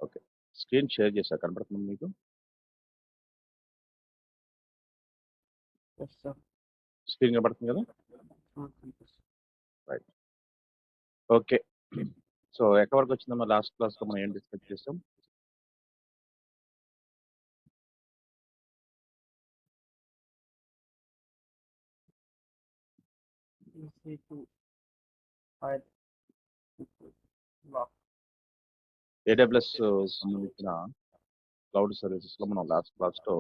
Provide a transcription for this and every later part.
Okay. Screen share చేశా కనపడుతుందా మీకు? Yes, sir. స్క్రీన్ కనపడుతుంది కదా? రైట్. ఓకే. సో ఎక్కడి వరకు వచ్చిందమ్మా లాస్ట్ క్లాస్లో మనం ఏం డిస్కస్ చేసాం? EC2 file lock. AWS సంబంధించిన క్లౌడ్ సర్వీసెస్లో మనం లాస్ట్ క్లాస్లో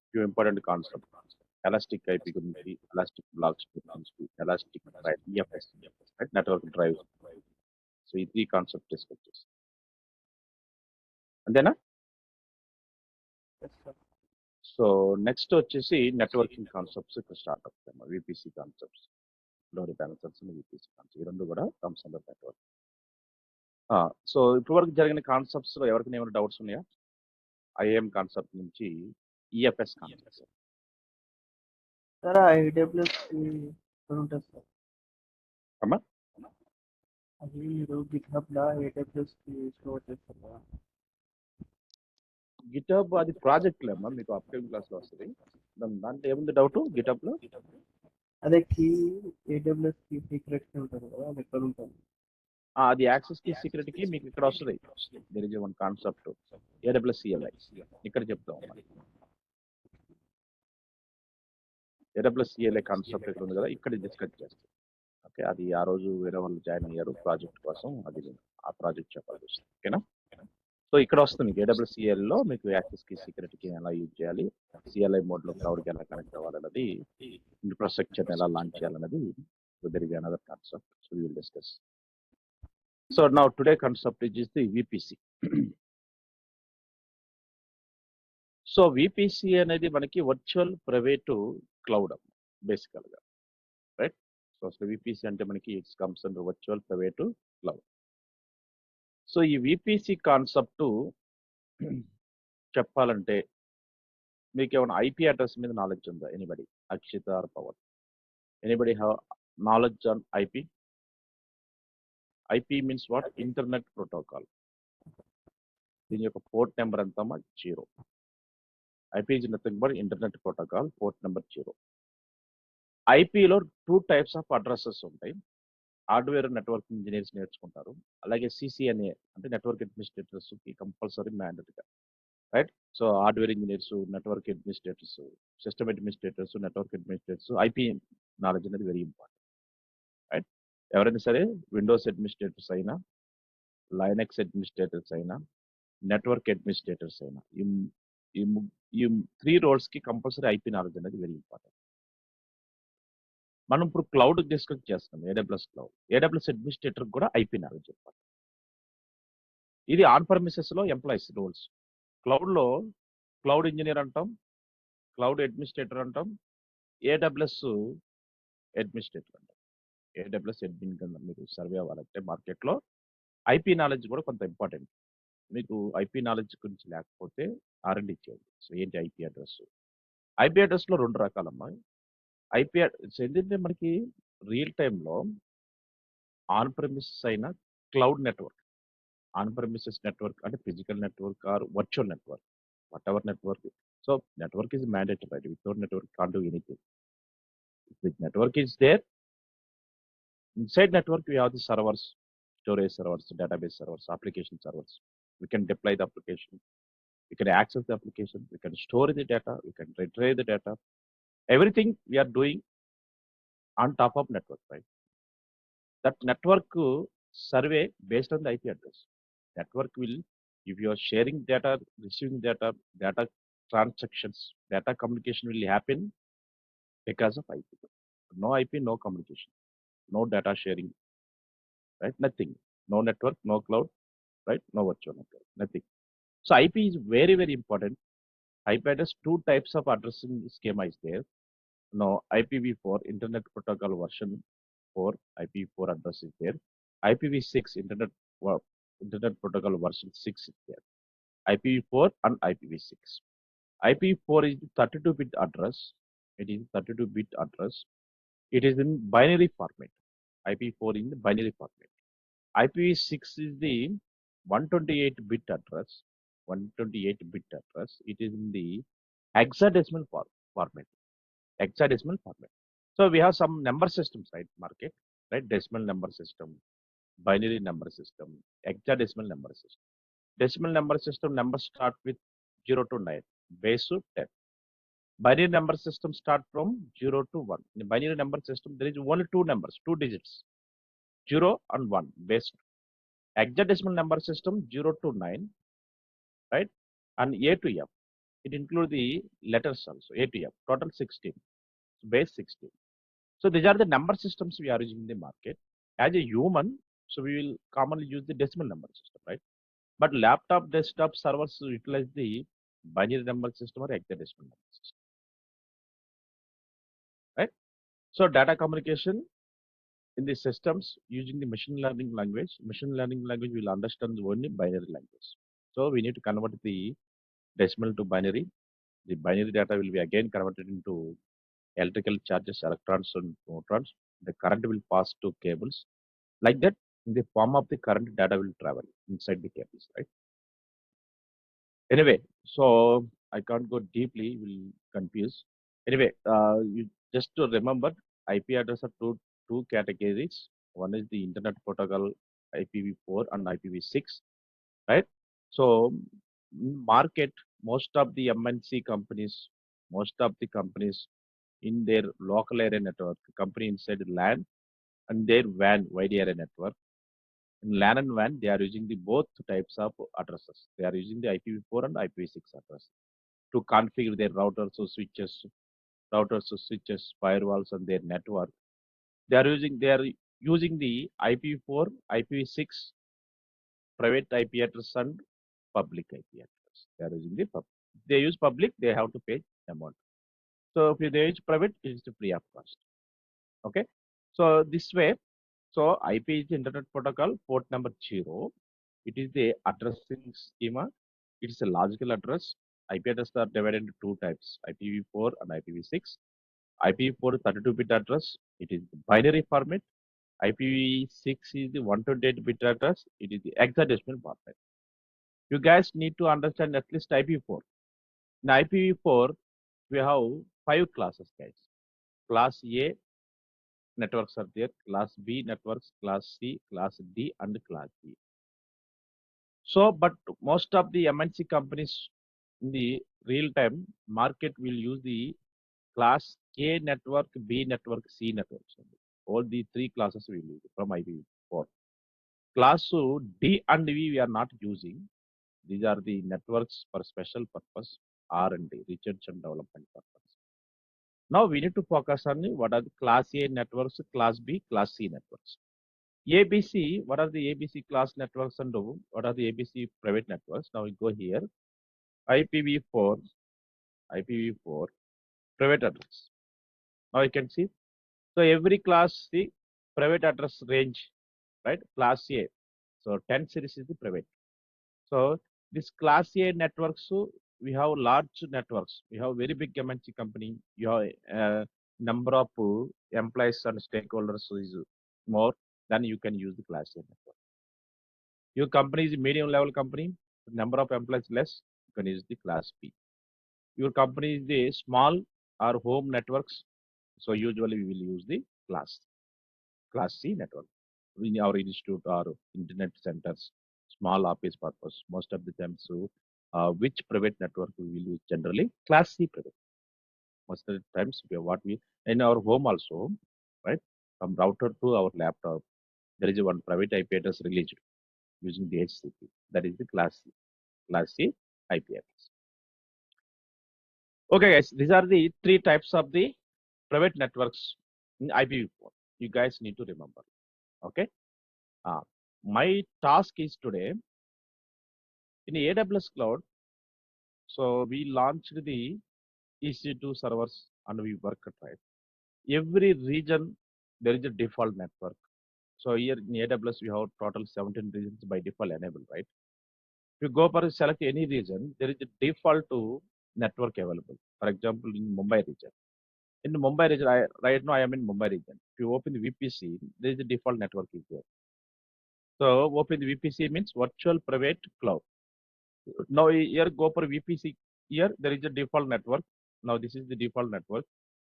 few important concept elastic IP గురించి, ఎలాస్టిక్ బ్లాక్స్ గురించి, elastic drive, EFS network drive. So ఈ 3 కాన్సెప్ట్ డిస్కస్ చేస్తాం. అంతేనా? Yes, sir. సో నెక్స్ట్ వచ్చేసి నెట్వర్కింగ్ కాన్సెప్ట్స్ ఇక్కడ స్టార్ట్ అవుతాయి. VPC concepts, load balancers, VPC concepts ఈ రెండు కూడా కమ్స్ అండర్ నెట్వర్క్. సో ఇప్పటివరకు జరిగిన కాన్సెప్ట్స్ లో ఎవరికైనా ఏమైనా డౌట్స్ ఉన్నాయా? ఐఏఎం కాన్సెప్ట్ నుంచి ఈఎఫ్ఎస్ కాన్సెప్ట్. Sir, AWS కి ఎక్కడ ఉంటుంది సార్? అమ్మా అది మీరు GitHub లా AWS కి స్టోర్ చేస్తారు కదా? గిటబ్ అది ప్రాజెక్ట్ లేమ్మా, మీకు అప్కమింగ్ క్లాస్ లో వస్తుంది. దాంట్లో ఏముంది డౌట్ గిటబ్ లో? అదే కీ AWS కి సీక్రెట్ కీ ఉంటుంది కదా, అది ఎక్కడ ఉంటుంది? అది యాక్సెస్ కి సీక్రెట్ కి మీకు ఇక్కడ వస్తుంది. There is one concept AWS CLI ఇక్కడ చెప్తాం. AWS CLI కాన్సెప్ట్ ఇక్కడ ఉంది కదా, ఇక్కడ డిస్కస్ చేస్తాం. ఓకే, అది ఆ రోజు వేరే వాళ్ళు జాయిన్ అయ్యారు ప్రాజెక్ట్ కోసం, అది ఆ ప్రాజెక్ట్ చెప్పాల్సి వస్తుంది. ఓకేనా? సో ఇక్కడ వస్తుంది మీకు AWS CLI లో మీకు యాక్సెస్ కి సీక్రెట్ కి ఎలా యూజ్ చేయాలి, CLI మోడ్ లో క్లౌడ్ కి ఎలా కనెక్ట్ అవ్వాలన్నది, ఇన్ఫ్రాస్ట్రక్చర్ ఎలా లాంచ్ చేయాలన్నది. So there is another concept, so we will discuss. So now today concept is the VPC. సో VPC అనేది మనకి వర్చువల్ ప్రైవేట్ క్లౌడ్ బేసికల్ గా, రైట్? సో అసలు VPC అంటే మనకి it's comes under virtual private cloud. So ఈ VPC కాన్సెప్ట్ చెప్పాలంటే మీకు ఏమైనా IP అడ్రస్ మీద నాలెడ్జ్ ఉందా? Anybody? Akshita or Pawan, anybody have knowledge on IP? IP means what? Internet protocol. దీని యొక్క పోర్ట్ నెంబర్ ఎంతమ్మా? 0. IP is nothing but internet protocol, port number 0. ఐపీలో 2 టైప్స్ ఆఫ్ అడ్రసెస్ ఉంటాయి. హార్డ్వేర్ నెట్వర్క్ ఇంజనీర్స్ నేర్చుకుంటారు, అలాగే CCNA అంటే నెట్వర్క్ అడ్మినిస్ట్రేటర్స్ కి compulsory మ్యాండేటరీగా, right? So hardware engineers, network administrators, system administrators, network administrators IP knowledge అనేది very important, right? ఎవరైనా సరే విండోస్ అడ్మినిస్ట్రేటర్స్ అయినా, లైనక్స్ అడ్మినిస్ట్రేటర్స్ అయినా, నెట్వర్క్ అడ్మినిస్ట్రేటర్స్ అయినా, ఈ 3 రోల్స్ కి కంపల్సరీ IP నాలెడ్జ్ అనేది వెరీ ఇంపార్టెంట్. మనం ఇప్పుడు క్లౌడ్ డిస్కస్ చేస్తాం, AWS క్లౌడ్. AWS అడ్మినిస్ట్రేటర్ కూడా IP నాలెడ్జ్ చెప్పాలి. ఇది ఆన్ పర్మిసెస్ లో ఎంప్లాయీస్ రోల్స్. క్లౌడ్ లో క్లౌడ్ ఇంజనీర్ అంటాం, క్లౌడ్ అడ్మినిస్ట్రేటర్ అంటాం, AWS అడ్మినిస్ట్రేటర్ అంటాం. AWS అడ్మిన్ కింద మీరు సర్వే అవ్వాలంటే మార్కెట్లో IP నాలెడ్జ్ కూడా కొంత ఇంపార్టెంట్. మీకు IP నాలెడ్జ్ గురించి లేకపోతే R&D చేయండి. సో ఏంటి IP అడ్రస్? IP అడ్రస్ లో 2 రకాలమ్మా. IP ఏంటంటే మనకి రియల్ టైంలో ఆన్ ప్రెమిసెస్ అయినా cloud network, on premises network అంటే physical network or virtual network, whatever network. So network is mandatory, right? Without network can't do anything. With network is there, inside network we have the servers, storage servers, database servers, application servers. We can deploy the application, we can access the application, we can store the data, we can retrieve the data. Everything we are doing on top of network, right? That network survey based on the IP address. Network will, if you are sharing data, receiving data, data transactions, data communication will happen because of IP. No IP, no communication, no data sharing, right? Nothing. No network, no cloud, right? No virtual network, nothing. So IP is very, very important. IP address, 2 types of addressing schema is there. Now IPv4, Internet Protocol version 4, IPv4 address is there. IPv6, Internet Protocol version 6 is there. IPv4 and IPv6. IPv4 is 32-bit address. It is 32-bit address. It is in binary format. IPv4 in the binary format. IPv6 is the 128-bit address. 128-bit address. It is in the hexadecimal format. Hexadecimal format. So we have some number systems, right? Market, right? Decimal number system, binary number system, hexadecimal number system. Decimal number system numbers start with 0 to 9, base to 10. Binary number system start from 0 to 1. In binary number system, there is only two numbers, two digits, 0 and 1, base. Hexadecimal number system 0 to 9, right? And A to F. It includes the letters also, A to F, total 16, base 16. So these are the number systems we are using in the market. As a human, so we will commonly use the decimal number system, right? But laptop, desktop servers utilize the binary number system or hexadecimal number system, right? So data communication in the systems using the machine learning language. Machine learning language will understand only binary language. So we need to convert the decimal to binary. The binary data will be again converted into electrical charges, electrons and neutrons. The current will pass to cables. Like that, in the form of the current, data will travel inside the cables, right? Anyway, so I can't go deeply, will confuse. Anyway, you just to remember, IP address are two categories. One is the Internet Protocol IPv4 and IPv6, right? So market, most of the MNC companies, most of the companies in their local area network, company inside LAN and their WAN, wide area network. In LAN and WAN, they are using the both types of addresses. They are using the IPv4 and IPv6 address to configure their routers, switches, firewalls, and their network. They are using the IPv4, IPv6, private IP address, and public IP address. They are using the public. If they use public, they have to pay amount. So if they use private, it is free of cost. Okay. So this way, so IP is the Internet Protocol, port number 0. It is the addressing schema. It is a logical address. IP addresses are divided into two types, IPv4 and IPv6. IPv4 is 32-bit address. It is the binary format. IPv6 is the 128-bit address. It is the hexadecimal format. You guys need to understand at least IPv4. In IPv4, we have 5 classes, guys. Class A networks are there, class B networks, class C, class D, and class E. So, but most of the MNC companies in the real time market will use the class A network, B network, C networks. All the three classes we will use from IPv4. Class D and V we are not using. These are the networks for special purpose, R&D, research and development purpose. Now we need to focus on what are the class A networks, class B, class C networks. ABC, what are the ABC class networks and what are the ABC private networks? Now we go here, IPv4, private address. Now you can see, so every class, the private address range, right? Class A, so 10 series is the private. So this class A networks, so we have large networks. We have very big MNC company. You have number of employees and stakeholders is more, then you can use the class A network. Your company is a medium level company, number of employees less, you can use the class B. Your company is the small or home networks, so usually we will use the class C network. In our institute or internet centers, small office purpose, most of the times, so which private network we will use generally? Class C private. Most of the times, what we in our home also, right? From router to our laptop, there is one private IP address released using the HCP. That is the class C IP address. Okay, guys, these are the three types of the private networks in IPv4. You guys need to remember. Okay. My task is today in AWS Cloud. So we launched the EC2 servers and we work right. Every region there is a default network. So here in AWS we have total 17 regions by default enabled, right? If you go for select any region, there is a default to network available. For example, in Mumbai region, In Mumbai region, right now I am in Mumbai region. If you open the VPC, there is a default network is there. So open the VPC means virtual private cloud. Now here go for VPC. Here there is a default network. Now this is the default network.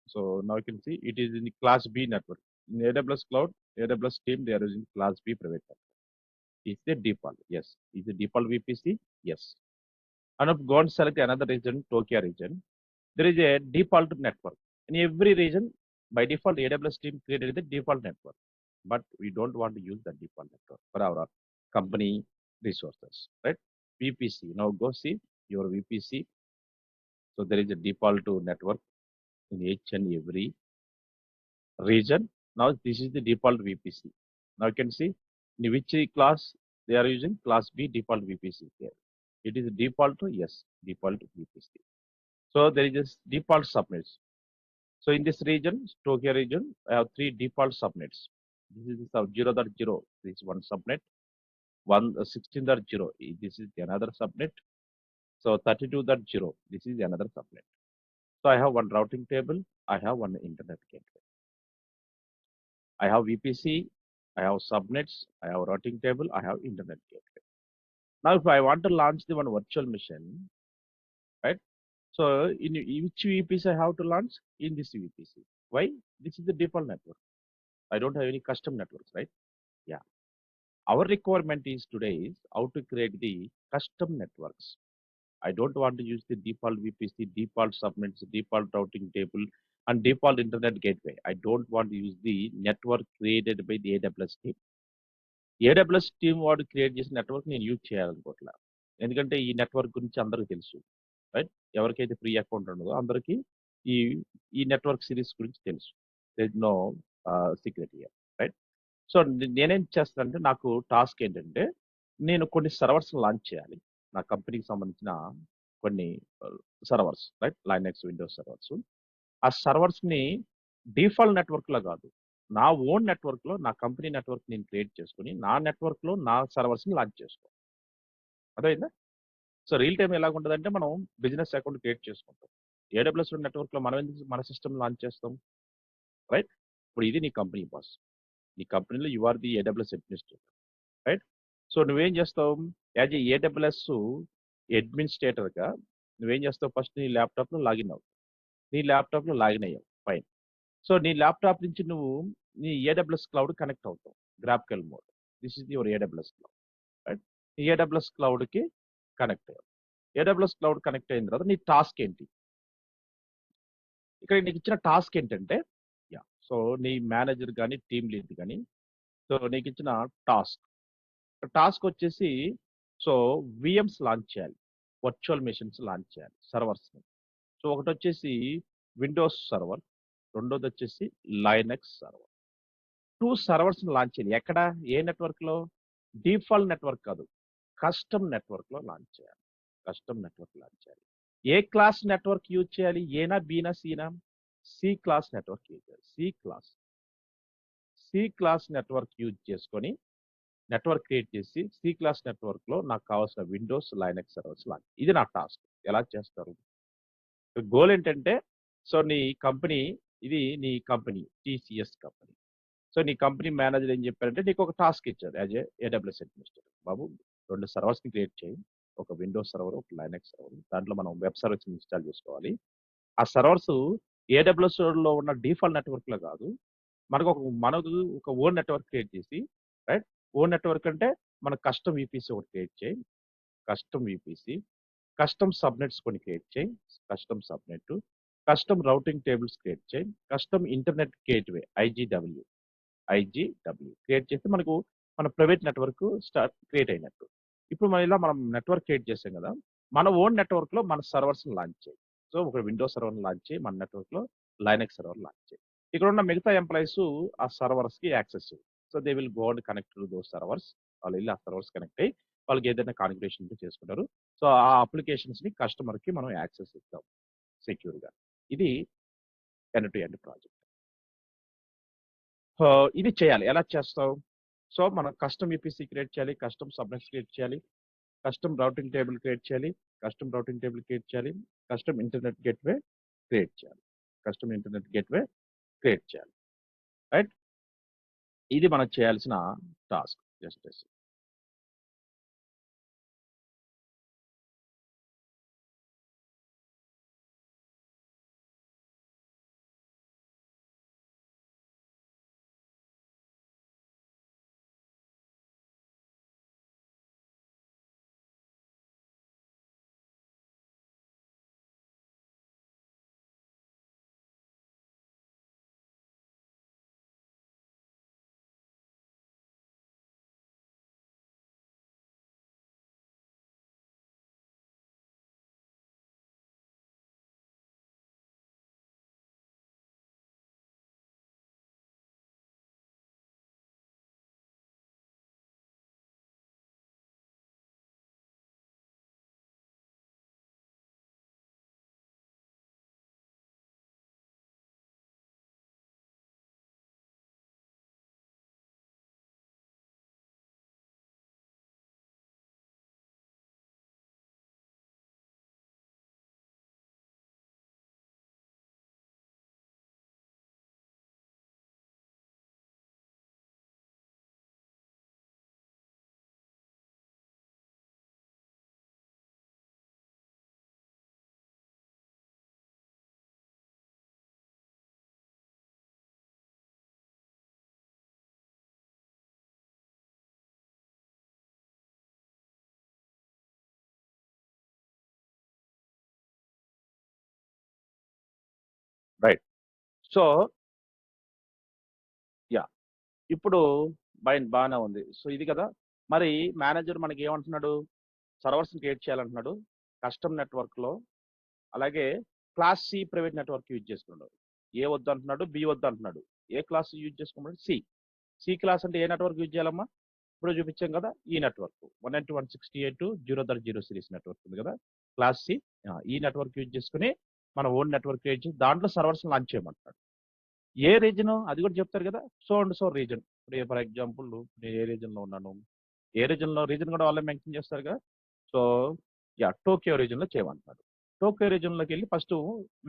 So now you can see it is in the class B network. In AWS cloud, AWS team, they are using class B private network. Is the default? Yes. Is the default VPC? Yes. And if go and select another region, Tokyo region, there is a default network. In every region, by default, AWS team created the default network. But we don't want to use the default network for our company resources, right? VPC. Now go see your VPC. So there is a default network in each and every region. Now this is the default VPC. Now you can see in which class they are using class B default VPC here. It is default to yes, default VPC. So there is this default subnets. So in this region, Tokyo region, I have 3 default subnets. This is the 0.0. This is one subnet. 16.0. This is another subnet. So 32.0. This is another subnet. So I have one routing table. I have one internet gateway. I have VPC. I have subnets. I have routing table. I have internet gateway. Now, if I want to launch the one virtual machine, right? So in which VPC I have to launch? In this VPC. Why? This is the default network. I don't have any custom networks, right? Yeah. Our requirement is today is how to create the custom networks. I don't want to use the default VPC, default subnets, default routing table, and default internet gateway. I don't want to use the network created by the AWS team. AWS team వాడు create చేసిన network నేను use చేయాలనుకోవట్లా. ఎందుకంటే ఈ network గురించి అందరికీ తెలుసు, right? ఎవరికైతే free account ఉండదో అందరికీ ఈ ఈ నెట్వర్క్ సిరీస్ గురించి తెలుసు. There is no secret here, right? So నేనేం చేస్తానంటే నాకు టాస్క్ ఏంటంటే నేను కొన్ని సర్వర్స్ లాంచ్ చేయాలి. నా కంపెనీకి సంబంధించిన కొన్ని servers, right? Linux, Windows servers. ఆ సర్వర్స్ని డిఫాల్ట్ నెట్వర్క్లో కాదు, నా ఓన్ నెట్వర్క్లో, నా కంపెనీ నెట్వర్క్ నేను క్రియేట్ చేసుకుని నా నెట్వర్క్లో నా సర్వర్స్ని లాంచ్ చేసుకో. అర్థమైందా? సో రియల్ టైం ఎలాగ ఉంటుందంటే మనం బిజినెస్ అకౌంట్ క్రియేట్ చేసుకుంటాం. ఏడబ్ల్యూఎస్ నెట్వర్క్లో మనం ఎందుకు మన సిస్టమ్ లాంచ్ చేస్తాం, రైట్? ఇప్పుడు ఇది నీ కంపెనీ బాస్. నీ కంపెనీలో you are the AWS administrator, right? So నువ్వేం చేస్తావు యాజ్ ఏ ఏడబ్ల్యూఎస్ అడ్మినిస్ట్రేటర్గా నువ్వేం చేస్తావు? ఫస్ట్ నీ ల్యాప్టాప్లో లాగిన్ అవ్వు. నీ ల్యాప్టాప్లో లాగిన్ అయ్యావు, ఫైన్. సో నీ ల్యాప్టాప్ నుంచి నువ్వు నీ ఏడబ్ల్యూఎస్ క్లౌడ్ కనెక్ట్ అవుతావు, graphical mode. This is your AWS cloud, right? నీ ఏడబ్ల్యూఎస్ క్లౌడ్కి కనెక్ట్ అయ్యావు. ఏడబ్ల్యూఎస్ క్లౌడ్ కనెక్ట్ అయిన తర్వాత నీ టాస్క్ ఏంటి? ఇక్కడ నీకు ఇచ్చిన టాస్క్ ఏంటంటే, యా, సో నీ మేనేజర్ కానీ టీమ్ లీడ్ కానీ, సో నీకు ఇచ్చిన టాస్క్ వచ్చేసి సో విఎమ్స్ లాంచ్ చేయాలి, వర్చువల్ మెషిన్స్ లాంచ్ చేయాలి, సర్వర్స్ని. సో ఒకటి వచ్చేసి విండోస్ సర్వర్, రెండోది వచ్చేసి లైనక్స్ సర్వర్. 2 సర్వర్స్ని లాంచ్ చేయాలి. ఎక్కడ? ఏ నెట్వర్క్లో? డిఫాల్ట్ నెట్వర్క్ కాదు, కస్టమ్ నెట్వర్క్లో లాంచ్ చేయాలి. కస్టమ్ నెట్వర్క్ లాంచ్ చేయాలి. ఏ క్లాస్ నెట్వర్క్ యూజ్ చేయాలి? ఏనా, బీనా, సీనా? సి క్లాస్ నెట్వర్క్ యూజ్ చేయాలి. సి క్లాస్ నెట్వర్క్ యూజ్ చేసుకొని నెట్వర్క్ క్రియేట్ చేసి సి క్లాస్ నెట్వర్క్లో నాకు కావాల్సిన విండోస్, లైనక్స్ సర్వర్స్ లాంచ్. ఇది నా టాస్క్. ఎలా చేస్తారు? గోల్ ఏంటంటే, సో నీ కంపెనీ, ఇది నీ కంపెనీ టీసీఎస్ కంపెనీ. సో నీ కంపెనీ మేనేజర్ ఏం చెప్పారంటే నీకు ఒక టాస్క్ ఇచ్చారు యాజ్ ఏడబ్ల్యూఎస్ అడ్మినిస్ట్రేటర్. బాబు 2 సర్వర్స్ని క్రియేట్ చేయి, ఒక విండోస్ సర్వర్, ఒక లైనక్స్ సర్వర్. దాంట్లో మనం వెబ్ సర్వర్స్ ఇన్స్టాల్ చేసుకోవాలి. ఆ సర్వర్స్ ఏడబ్ల్యూఎస్లో ఉన్న డిఫాల్ట్ నెట్వర్క్లో కాదు, మనకు ఒక ఓన్ నెట్వర్క్ క్రియేట్ చేసి, రైట్? ఓన్ నెట్వర్క్ అంటే మన కస్టమ్ విపిసి ఒకటి క్రియేట్ చేయి, కస్టమ్ విపిసి, కస్టమ్ సబ్నెట్స్ కొన్ని క్రియేట్ చేయి, custom subnet, custom routing tables create చేయి, కస్టమ్ ఇంటర్నెట్ గేట్వే ఐజీడబ్ల్యూ క్రియేట్ చేస్తే మనకు మన ప్రైవేట్ నెట్వర్క్ క్రియేట్ అయినట్టు. ఇప్పుడు మనం నెట్వర్క్ క్రియేట్ చేసాం కదా, మన ఓన్ నెట్వర్క్లో మన సర్వర్స్ని లాంచ్ చేయి. సో ఒక విండోస్ సర్వర్ని లాంచ్ చేయి, మన నెట్వర్క్లో లైనక్స్ సర్వర్ లాంచ్ చేయి. ఇక్కడ ఉన్న మిగతా ఎంప్లాయీస్ ఆ సర్వర్స్కి యాక్సెస్ చేయి. So they will go and connect to those servers. వాళ్ళు వెళ్ళి ఆ సర్వర్స్ కనెక్ట్ అయ్యి వాళ్ళకి ఏదైనా కాన్ఫిగరేషన్ చేసుకుంటారు. సో ఆ అప్లికేషన్స్ని కస్టమర్కి మనం యాక్సెస్ ఇస్తాం సెక్యూర్గా. ఇది ఎండ్ టు ఎండ్ ప్రాజెక్ట్. ఇది చేయాలి. ఎలా చేస్తావు? సో మనం కస్టమ్ ఈపీసీ క్రియేట్ చేయాలి, కస్టమ్ సబ్నెట్స్ క్రియేట్ చేయాలి, కస్టమ్ రౌటింగ్ టేబుల్ క్రియేట్ చేయాలి, కస్టమ్ ఇంటర్నెట్ గేట్వే క్రియేట్ చేయాలి. కస్టమ్ ఇంటర్నెట్ గేట్వే క్రియేట్ చేయాలి. రైట్? ఇది మనం చేయాల్సిన task. Just right. So yeah! ఇప్పుడు బానే ఉంది. సో ఇది కదా! మరి మేనేజర్ మనకి ఏమంటున్నాడు? సర్వర్స్‌ని క్రియేట్ చేయాలంటున్నాడు. కస్టమ్ నెట్వర్క్‌లో అలాగే class C private network use చేసుకున్నాడు. ఏ వద్దంటున్నాడు, బి వద్దంటున్నాడు. ఏ క్లాస్ యూజ్ చేసుకోమన్నాడు? సి. సి క్లాస్ అంటే ఏ నెట్వర్క్ యూజ్ చేయాలమ్మా? ఇప్పుడే చూపించాం కదా! ఈ నెట్వర్క్ 192.168.0.0 సిరీస్ నెట్వర్క్ ఉంది కదా! Class C. ఈ నెట్వర్క్ యూజ్ చేసుకొని మన ఓన్ నెట్వర్క్ క్రియేట్ చేసి దాంట్లో సర్వర్స్‌ని లాంచ్ చేయమంటున్నాడు. ఏ రీజను? అది కూడా చెప్తారు కదా! So and so reason. ఇప్పుడు ఫర్ ఎగ్జాంపుల్ నేను ఏ రీజన్‌లో ఉన్నాను. ఏ రీజన్‌లో రీజన్ కూడా వాళ్ళే మెన్షన్ చేస్తారు కదా! సో టోక్యో రీజన్‌లో చేయమంటున్నాడు. టోక్యో రీజన్‌లోకి వెళ్ళి ఫస్ట్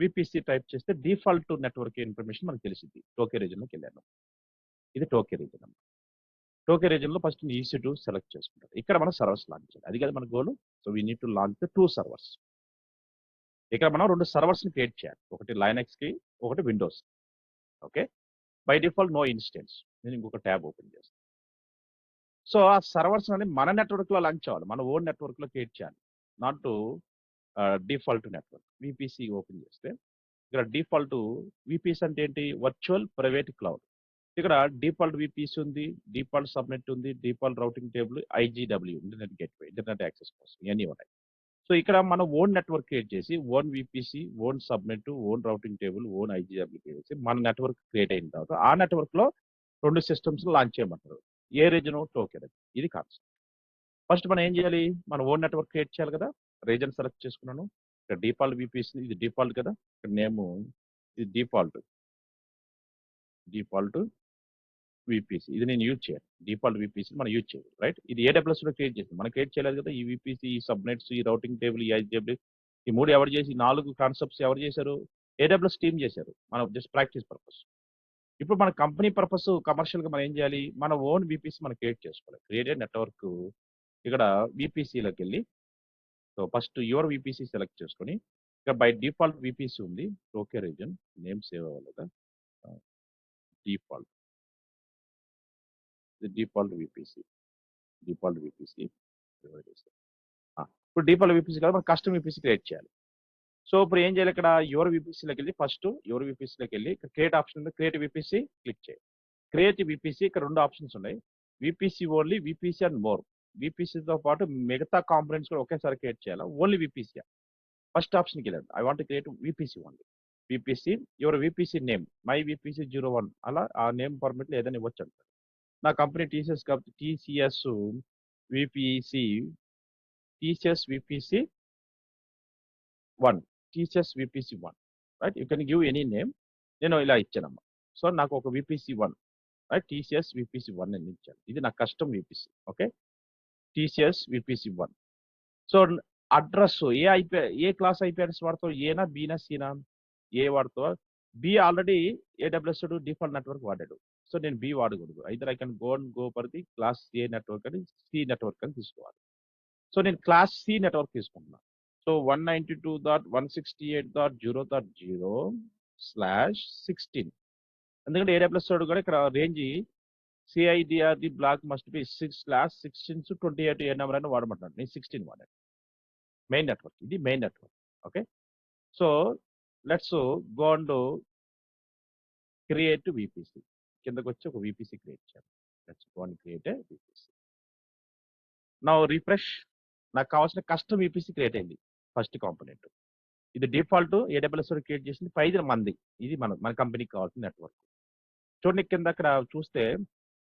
వీపీసీ టైప్ చేస్తే డిఫాల్ట్ నెట్వర్క్ ఇన్ఫర్మేషన్ మనకు తెలిసిద్ది. టోక్యో రీజన్‌లోకి వెళ్ళాను. ఇది టోక్యో రీజన్ అన్నమాట. టోక్యో రీజన్‌లో ఫస్ట్ EC2 సెలెక్ట్ చేసుకుంటారు. ఇక్కడ మనం సర్వర్స్ లాంచ్ చేయాలి. అది కదా మన goal. So we need to launch the 2 servers. ఇక్కడ మనం 2 సర్వర్స్‌ని క్రియేట్ చేయాలి. ఒకటి లైనక్స్‌కి, ఒకటి Windows. Okay. By default no instance. నేను ఇంకొక ట్యాబ్ ఓపెన్ చేస్తాను. సో ఆ సర్వర్స్ అనేది మన నెట్వర్క్‌లో లాంచ్ అవ్వాలి. మన ఓన్ నెట్వర్క్‌లో క్రియేట్ చేయాలి. Not to default network. VPC open చేస్తే ఇక్కడ డిఫాల్ట్ వీపీసీ అంటే ఏంటి? Virtual private cloud. ఇక్కడ డిఫాల్ట్ వీపీసీ ఉంది, డిఫాల్ట్ సబ్నెట్ ఉంది, default routing table, IGW internet gateway, internet access కోసం ఇవన్నీ ఉన్నాయి. సో ఇక్కడ మనం ఓన్ నెట్వర్క్ క్రియేట్ చేసి own VPC, own subnet, own routing table, own IGW చేసి మన నెట్వర్క్ క్రియేట్ అయిన తర్వాత ఆ నెట్వర్క్ లో 2 సిస్టమ్స్ లాంచ్ చేయమంటారు. ఏ రీజన్? టోకెన్. ఇది కాన్సెప్ట్. ఫస్ట్ మనం ఏం చేయాలి? మన ఓన్ నెట్వర్క్ క్రియేట్ చేయాలి కదా! రీజన్ సెలెక్ట్ చేసుకున్నాను. ఇక్కడ డిఫాల్ట్ వీపీసీ ఇది డిఫాల్ట్ కదా! ఇక్కడ నేమ్ ఇది డిఫాల్ట్ వీపీసీ ఇది నేను యూజ్ చేయాలి. డిఫాల్ట్ వీపీసీ మనం యూజ్ చేయాలి. రైట్? ఇది AWS లో క్రియేట్ చేసింది. మనం క్రియేట్ చేయలేదు కదా! ఈ వీపీసీ, ఈ సబ్నెట్స్, ఈ రౌటింగ్ టేబుల్, ఈ ఐజీడబ్ల్యూ ఈ 3 ఎవరు చేసి 4 కాన్సెప్ట్స్ ఎవరు చేశారు? AWS టీమ్ చేశారు. మనం జస్ట్ ప్రాక్టీస్ పర్పస్. ఇప్పుడు మన కంపెనీ పర్పస్ కమర్షియల్‌గా మనం ఏం చేయాలి? మన ఓన్ వీపీసీ మనం క్రియేట్ చేసుకోవాలి. క్రియేటెడ్ నెట్వర్క్ ఇక్కడ వీపీసీలోకెళ్ళి so first your VPC select చేసుకొని ఇక్కడ బై డిఫాల్ట్ వీపీసీ ఉంది. ఓకే రీజన్ నేమ్ సేవ్ అవ్వాలి కదా! డిఫాల్ట్ ఇది డిఫాల్ట్ వీపీసీ. ఇప్పుడు డిఫాల్ట్ వీపీసీ కాదు మనం కస్టమ్ వీపీసీ క్రియేట్ చేయాలి. సో ఇప్పుడు ఏం చేయాలి? ఇక్కడ యువర్ వీపీసీలోకి వెళ్ళి ఫస్ట్ యువర్ వీపీసీలోకి వెళ్ళి ఇక్కడ క్రియేట్ ఆప్షన్ ఉంది. క్రియేట్ వీపీసీ క్లిక్ చేయాలి. క్రియేట్ వీపీసీ ఇక్కడ 2 ఆప్షన్స్ ఉన్నాయి. VPC only, VPC and more. వీపీసీతో పాటు మిగతా కాంపోనెంట్స్ కూడా ఒకేసారి క్రియేట్ చేయాలా? Only VPC. ఫస్ట్ ఆప్షన్కి వెళ్ళండి. I want create VPC only. VPC your VPC name my VPC 01 అలా ఆ నేమ్ ఫార్మెట్లో ఏదైనా ఇవ్వచ్చు అంటారు. నా కంపెనీ టీసీఎస్ కాబట్టి TCS VPC 1 TCS VPC 1 right. You can give any name. నేను ఇలా ఇచ్చానమ్మా. సో నాకు ఒక వీపీసీ 1 రైట్. టీసీఎస్ వీపీసీ 1 నేను ఇచ్చాను. ఇది నా custom VPC. Okay. TCS VPC 1. So address ఏ క్లాస్ ఐపీ అడ్రస్ వాడతావు? ఏనా, బీనా, సీనా? ఏ వాడతావా? B already AWS default network వాడాడు. సో నేను బి వాడకూడదు. Either I can go for the class A network అని సి నెట్వర్క్ అని తీసుకోవాలి. సో నేను క్లాస్ సి నెట్వర్క్ తీసుకుంటున్నాను. సో 192.168.0.0/16 ఎందుకంటే ఏడబ్ల్యూఎస్ కూడా ఇక్కడ range CIDR block must be 6/16 ఏ నెంబర్ అయినా వాడమంటున్నాడు. నేను 16 వాడాను. మెయిన్ నెట్వర్క్, ఇది main network. Okay, so let's go and create VPC. కిందకు వచ్చి ఒక విపిసి క్రియేట్ చేయాలి. Let's go and create a VPC. Now refresh. నాకు కావాల్సిన కస్టమ్ విపిసి క్రియేట్ అయింది. ఫస్ట్ కాంపోనెంట్ ఇది డిఫాల్ట్ ఏడబ్ల్యూఎస్ క్రియేట్ చేసింది 5 మంది. ఇది మన కంపెనీకి కావాల్సిన నెట్వర్క్. చూడండి కింద అక్కడ చూస్తే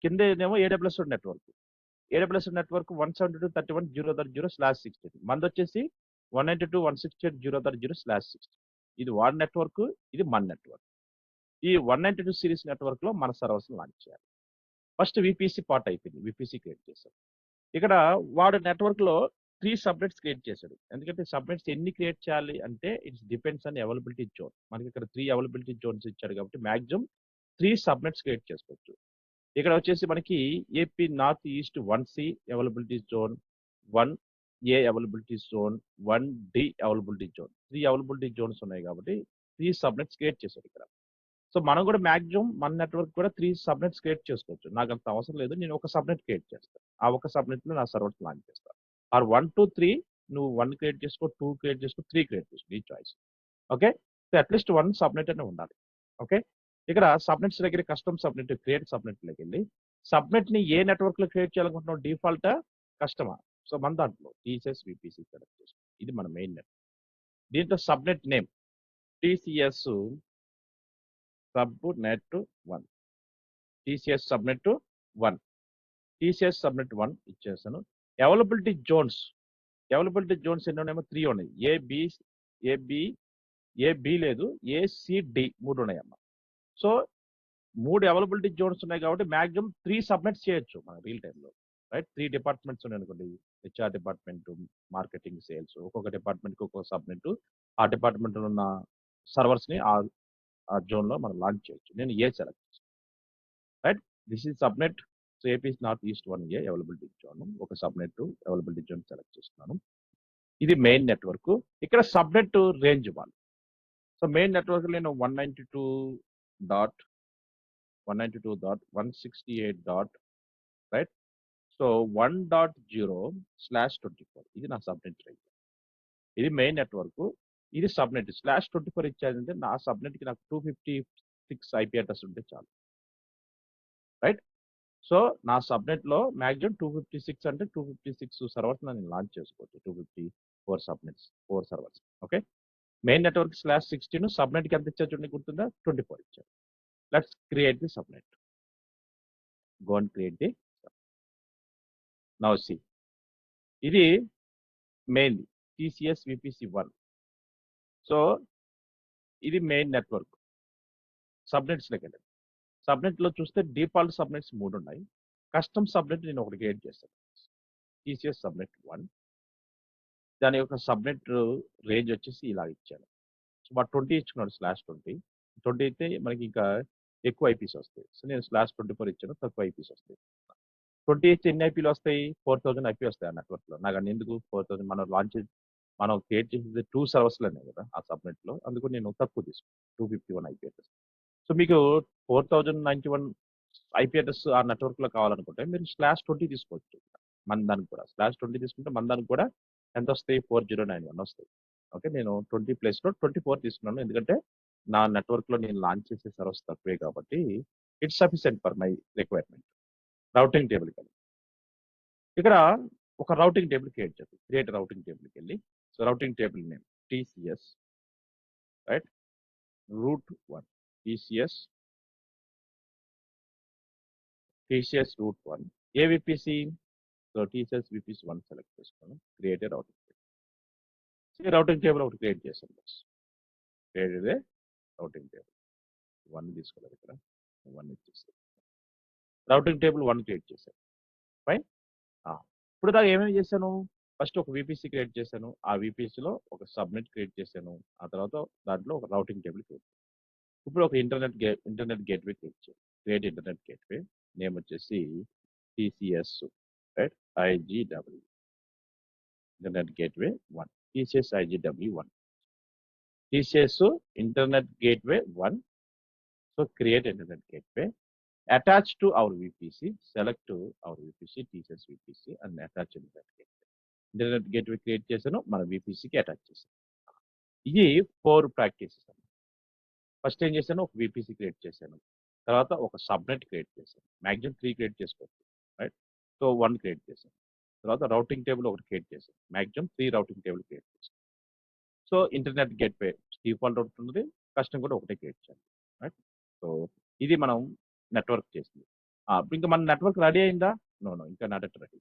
కిందేమో ఏడబ్ల్యూఎస్ నెట్వర్క్. AWS network 172.131.0.0/16. మంది వచ్చేసి 192.168.0.0/16. ఇది వాడి నెట్వర్క్, ఇది మన నెట్వర్క్. ఈ 192 సిరీస్ నెట్వర్క్ లో మన సర్వర్స్ లాంచ్ చేయాలి. ఫస్ట్ విపిసి పార్ట్ అయిపోయింది, విపిసి క్రియేట్ చేశాం. ఇక్కడ వాడు నెట్వర్క్ లో 3 సబ్నెట్స్ క్రియేట్ చేశాడు. ఎందుకంటే సబ్నెట్స్ ఎన్ని క్రియేట్ చేయాలి అంటే it's depends on availability zone. మనకి ఇక్కడ 3 అవైలబిలిటీ జోన్స్ ఇచ్చాడు కాబట్టి మాక్సిమం 3 సబ్నెట్స్ క్రియేట్ చేసుకోవచ్చు. ఇక్కడ వచ్చేసి మనకి AP north east 1C availability zone, 1A availability zone, 1D availability zone, 3 availability Jones ఉన్నాయి కాబట్టి 3 సబ్నెట్స్ క్రియేట్ చేశాడు ఇక్కడ. సో మనం కూడా మాక్సిమం మన నెట్వర్క్ కూడా 3 సబ్నెట్స్ క్రియేట్ చేసుకోవచ్చు. నాకు అంత అవసరం లేదు, నేను ఒక సబ్నెట్ క్రియేట్ చేస్తాను. ఆ ఒక సబ్నెట్ లో నా సర్వర్స్ లాంచ్ చేస్తాను. ఆర్ 1 2 3 నువ్వు 1 క్రియేట్ చేసుకో, 2 క్రియేట్ చేసుకో, 3 క్రియేట్ చేసుకో, ఈ choice. Okay, so at least 1 subnet అనే ఉండాలి. ఓకే, ఇక్కడ సబ్నెట్స్ దగ్గర కస్టమ్ సబ్నెట్ క్రియేట్ సబ్నెట్ లోకి వెళ్ళి సబ్నెట్ ని ఏ నెట్వర్క్ లో క్రియేట్ చేయాలనుకుంటున్నావు, డిఫాల్ట్ కస్టమర్. సో మన దాంట్లో టీసీఎస్ విపిసి సెలెక్ట్ చేసుకో. ఇది మన మెయిన్ నెట్. దీంట్లో subnet name TCS sub net 1, TCS subnet 1, TCS subnet 1 ఇచ్చేసాను. అవైలబిలిటీ జోన్స్ ఎన్ని ఉన్నాయేమో 3 ఉన్నాయి. ఏబి లేదు, ఏసిడి 3 ఉన్నాయమ్మా. సో 3 అవైలబిలిటీ జోన్స్ ఉన్నాయి కాబట్టి మాక్సిమం 3 సబ్మిట్స్ చేయొచ్చు మన రియల్ టైంలో. రైట్, 3 డిపార్ట్మెంట్స్ ఉన్నాయి అనుకోండి, హెచ్ఆర్ డిపార్ట్మెంట్, మార్కెటింగ్, సేల్స్, ఒక్కొక్క డిపార్ట్మెంట్కి ఒక్కొక్క సబ్మిట్. ఆ డిపార్ట్మెంట్ ఉన్న సర్వర్స్ ని ఆ జోన్ లో మనం లాంచ్ చేయొచ్చు. నేను ఏ సెలెక్ట్ చేస్తాను. Right, this is subnet. So AP north east 1A availability zone, ఒక సబ్నెట్ అవైలబిలిటీ జోన్ సెలెక్ట్ చేస్తున్నాను. ఇది మెయిన్ నెట్వర్క్. ఇక్కడ సబ్నెట్ రేంజ్ ఇవ్వాలి. సో మెయిన్ నెట్వర్క్ నేను 192.168. రైట్, సో 1.0/24 ఇది నా సబ్నెట్ రేంజ్. ఇది మెయిన్ నెట్వర్క్, ఇది సబ్నెట్ /24 ఇచ్చారంటే నా సబ్నెట్ కి నాకు 256 ఐపీ అడ్రస్ ఉంటే చాలు. రైట్, సో నా సబ్నెట్ లో మాక్సిమం 256 అంటే 256 సర్వర్స్ నేను లాంచ్ చేసుకోవచ్చు. 254 subnets, 4 servers. Okay, main network /16 subnet కి ఎంత ఇచ్చారు చూడండి, గుర్తుందా, 24 ఇచ్చారు. Let's create the subnet. Go and create the. Now see, ఇది మెయిన్ టీసీఎస్ విపిసి 1. సో ఇది మెయిన్ నెట్వర్క్. సబ్నెట్స్ లోకి వెళ్ళండి. సబ్నెట్ లో చూస్తే డిఫాల్ట్ సబ్నెట్స్ 3 ఉన్నాయి. కస్టమ్ సబ్నెట్ నేను ఒకటి క్రియేట్ చేస్తాను, టీసీఎస్ సబ్నెట్ 1. దాని యొక్క సబ్నెట్ రేంజ్ వచ్చేసి ఇలా ఇచ్చాను. సో మా 20 ఇచ్చుకున్నాడు, /20. 20 అయితే మనకి ఇంకా ఎక్కువ ఐపీస్ వస్తాయి. సో నేను /24 ఇచ్చాను, తక్కువ ఐపీస్ వస్తాయి. 20 ఇస్తే ఎన్ని ఐపీలు వస్తాయి, 4000 ఐపీ వస్తాయి ఆ నెట్వర్క్ లో. నాకు అన్ని ఎందుకు, 4000 మనం క్రియేట్ చేసేది 2 సర్వర్స్ లోనే కదా ఆ సబ్నెట్ లో, అందుకు నేను తక్కువ తీసుకున్నాను, 251 ఐపీ అడ్రస్. సో మీకు 4091 ఐపీ అడ్రస్ ఆ నెట్వర్క్ లో కావాలనుకుంటే మీరు /20 తీసుకోవచ్చు. మన దానికి కూడా /20 తీసుకుంటే మన దానికి కూడా ఎంత వస్తాయి, 4091 వస్తాయి. ఓకే, నేను 20 ప్లేస్ లో 24 తీసుకున్నాను, ఎందుకంటే నా నెట్వర్క్ లో నేను లాంచ్ చేసే సర్వర్స్ తక్కువే కాబట్టి it's sufficient for my requirement. Routing table కి ఇక్కడ ఒక రౌటింగ్ టేబుల్ క్రియేట్ చేద్దాం. క్రియేట్ రౌటింగ్ టేబుల్కి వెళ్ళి, so routing table name TCS, right, route 1, TCS route 1, ఏవిపిసి. సో టీసీఎస్ విపిసి 1 సెలెక్ట్ చేసుకున్నాను. Create routing table. Routing table ఒకటి క్రియేట్ చేశాను. క్రియేట్ రౌటింగ్ టేబుల్ 1 తీసుకోలేదు, ఇక్కడ 1 ఇచ్చేస్తాను. రౌటింగ్ టేబుల్ 1 క్రియేట్ చేశాను. ఫైన్. ఇప్పుడు దాకా ఏమేమి చేశాను, ఫస్ట్ ఒక విపిసి క్రియేట్ చేశాను, ఆ విపిసిలో ఒక సబ్నెట్ క్రియేట్ చేశాను, ఆ తర్వాత దాంట్లో ఒక రౌటింగ్ టేబుల్ క్రియేట్ చేశాను. ఇప్పుడు ఒక ఇంటర్నెట్ గేట్వే క్రియేట్ చేయాలి. క్రియేట్ ఇంటర్నెట్ గేట్వే నేమ్ వచ్చేసి TCS, right, IGW internet gateway 1, TCS IGW 1, TCS internet gateway 1. So create internet gateway, attach to our VPC, select to our VPC, TCS VPC and attach internet gateway. Internet gateway create చేశాను, మన VPCకి attach చేశాను. ఇది 4 practices. First ఏం చేశాను, ఒక VPC create చేశాను, తర్వాత ఒక సబ్నెట్ క్రియేట్ చేశాను, మ్యాక్సిమం 3 క్రియేట్ చేసుకోవచ్చు, రైట్. సో 1 క్రియేట్ చేశాను, తర్వాత రౌటింగ్ టేబుల్ ఒకటి క్రియేట్ చేశాను, మ్యాక్సిమం 3 రౌటింగ్ టేబుల్ క్రియేట్ చేశాను. సో ఇంటర్నెట్ గేట్వే డిఫాల్ట్ ఒకటి ఉంది, కస్టమ్ కూడా ఒకటే క్రియేట్ చేయాలి, రైట్. సో ఇది మనం నెట్వర్క్ చేసింది. ఇంకా మన నెట్వర్క్ రెడీ అయిందా? నో, ఇంకా నాట్ ఎట్ రెడీ.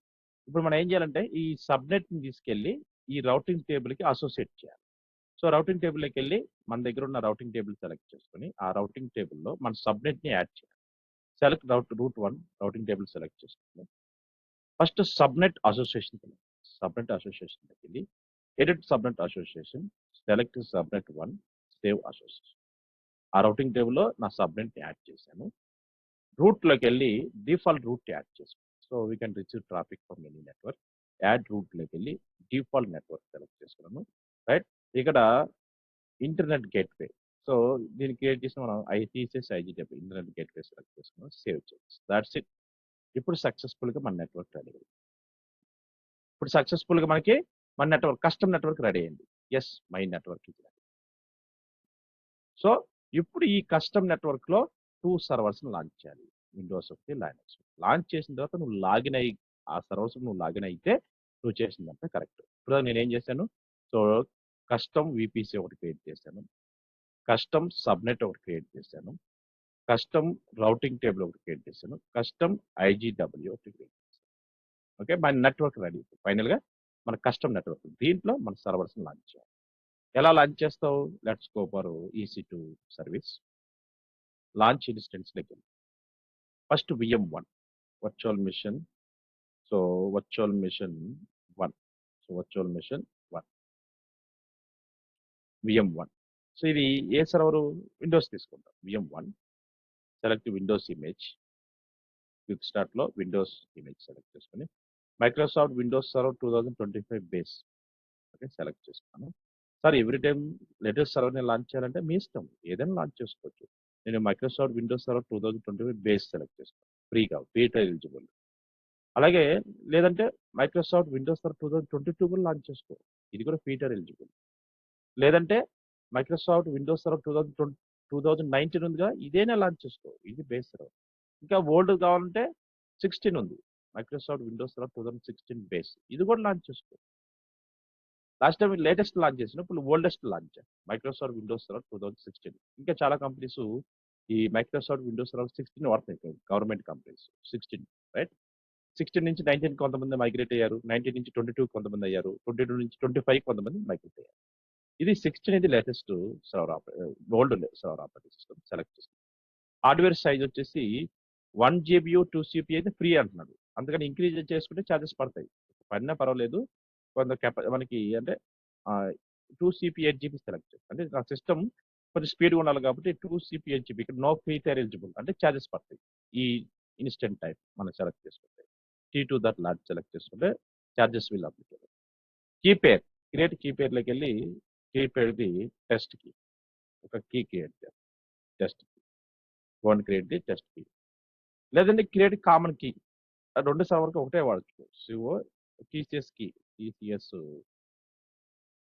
ఇప్పుడు మనం ఏం చేయాలంటే ఈ సబ్నెట్ని తీసుకెళ్ళి ఈ రౌటింగ్ టేబుల్కి అసోసియేట్ చేయాలి. సో రౌటింగ్ టేబుల్లోకి వెళ్ళి మన దగ్గర ఉన్న రౌటింగ్ టేబుల్ సెలెక్ట్ చేసుకొని ఆ రౌటింగ్ టేబుల్లో మన సబ్నెట్ని యాడ్ చేయాలి. Select route 1 routing table select చేసుకుని ఫస్ట్ సబ్నెట్ అసోసియేషన్ వెళ్ళి edit subnet association, select subnet 1, save association. ఆ రౌటింగ్ టేబుల్లో నా సబ్నెట్ని యాడ్ చేశాను. రూట్లోకి వెళ్ళి డిఫాల్ట్ రూట్ యాడ్ చేసుకోండి. So we can receive traffic from any network. Add రూట్లోకి వెళ్ళి డిఫాల్ట్ నెట్వర్క్ సెలెక్ట్ చేసుకున్నాను, రైట్. ఇక్కడ ఇంటర్నెట్ గేట్వే, సో దీన్ని క్రియేట్ చేసి మనం TCS IGW internet gateway select చేసుకున్నాం, సేవ్ చేసి దాట్స్ ఇట్. ఇప్పుడు సక్సెస్ఫుల్గా మన నెట్వర్క్ రెడీ అయింది. ఇప్పుడు సక్సెస్ఫుల్గా మనకి మన నెట్వర్క్ కస్టమ్ నెట్వర్క్ రెడీ అయింది. ఎస్, మై నెట్వర్క్ ఇది. సో ఇప్పుడు ఈ కస్టమ్ నెట్వర్క్లో 2 సర్వర్స్ని లాంచ్ చేయాలి, విండోస్ ఒకటి, లైనక్స్. లాంచ్ చేసిన తర్వాత నువ్వు లాగిన్ అయ్యి ఆ సర్వర్స్ నువ్వు లాగిన్ అయితే నువ్వు చేసిందంటే కరెక్ట్. ఇప్పుడు నేను ఏం చేశాను, సో కస్టమ్ VPC ఒకటి క్రియేట్ చేశాను, కస్టమ్ సబ్నెట్ ఒకటి క్రియేట్ చేశాను, కస్టమ్ రౌటింగ్ టేబుల్ ఒకటి క్రియేట్ చేశాను, కస్టమ్ ఐజీడబ్ల్యూ ఒకటి క్రియేట్ చేశాను. ఓకే, మన నెట్వర్క్ రెడీ. ఫైనల్గా మన కస్టమ్ నెట్వర్క్ దీంట్లో మన సర్వర్స్ని లాంచ్ చేయాలి. ఎలా లాంచ్ చేస్తావు? Let's go for EC2 service. Launch ఇన్స్టెన్స్లోకి వెళ్ళి ఫస్ట్ VM1 virtual machine. So virtual machine 1, so virtual machine 1 VM1. So ఇది ఏ సర్వరు? విండోస్ తీసుకుంటాం. VM1 select Windows image, quick స్టార్ట్లో విండోస్ ఇమేజ్ సెలెక్ట్ చేసుకొని Microsoft Windows server 2025 base, okay, select చేసుకున్నాను. Sir every time latest సర్వర్ని launch చేయాలంటే మీ ఇష్టం, ఏదైనా లాంచ్ చేసుకోవచ్చు. నేను Microsoft Windows server 2025 base select చేస్తాను, ఫ్రీగా, ఫ్రీ ఎలిజిబుల్. అలాగే లేదంటే మైక్రోసాఫ్ట్ విండోస్ సర్వర్ 2022 కూడా లాంచ్ చేసుకో, ఇది కూడా ఫీచర్ ఎలిజిబుల్. లేదంటే మైక్రోసాఫ్ట్ విండోస్ సర్వర్ 2019 ఉందిగా, ఇదేనా లాంచ్ చేసుకో, ఇది బేస్ సర్వర్. ఇంకా ఓల్డ్ కావాలంటే 16 ఉంది, మైక్రోసాఫ్ట్ విండోస్ సర్వర్ 2016 బేస్, ఇది కూడా లాంచ్ చేసుకో. లాస్ట్ టైం లేటెస్ట్ లాంచ్ చేసిన, ఇప్పుడు oldest launch Microsoft Windows server 2016. ఇంకా చాలా కంపెనీస్ ఈ మైక్రోసాఫ్ట్ విండోస్ సర్వర్ 16 వాడుతున్నాయి, గవర్నమెంట్ కంపెనీస్ 16, రైట్. 16 నుంచి 19 కొంతమంది మైగ్రేట్ అయ్యారు, 19 నుంచి 22 కొంతమంది అయ్యారు, 22 నుంచి 25 కొంతమంది మైగ్రేట్ అయ్యారు. ఇది 16 ఇది latest server old server operating system select చేస్తాం. హార్డ్వేర్ సైజ్ వచ్చేసి 1 GB 2 CP అయితే ఫ్రీ అంటున్నాడు, అందుకని ఇంక్రీజ్ చేసుకుంటే ఛార్జెస్ పడతాయి, పడినా పర్వాలేదు. కొంత మనకి అంటే 2 CP 8 GB సెలెక్ట్ చేస్తాం, అంటే నా సిస్టమ్ కొంచెం స్పీడ్గా ఉండాలి కాబట్టి 2 CP 8 GB, ఇక్కడ నో ఫ్రీ టైర్ ఎలిజిబుల్ అంటే ఛార్జెస్ పడతాయి. ఈ ఇన్స్టెంట్ టైప్ మనం సెలెక్ట్ చేసుకుంటే T2 దట్ లాంచ్ సెలెక్ట్ చేసుకుంటే charges will applicable. Key pair create కీపేర్లోకి వెళ్ళి కీపేర్ది టెస్ట్ కీ, ఒక కీ క్రియేట్ చేయాలి, test key 1 create the test key. లేదంటే క్రియేట్ కామన్ కీ, 2 సర్వర్కి ఒకటే వాడచ్చు. So TCS key, TCS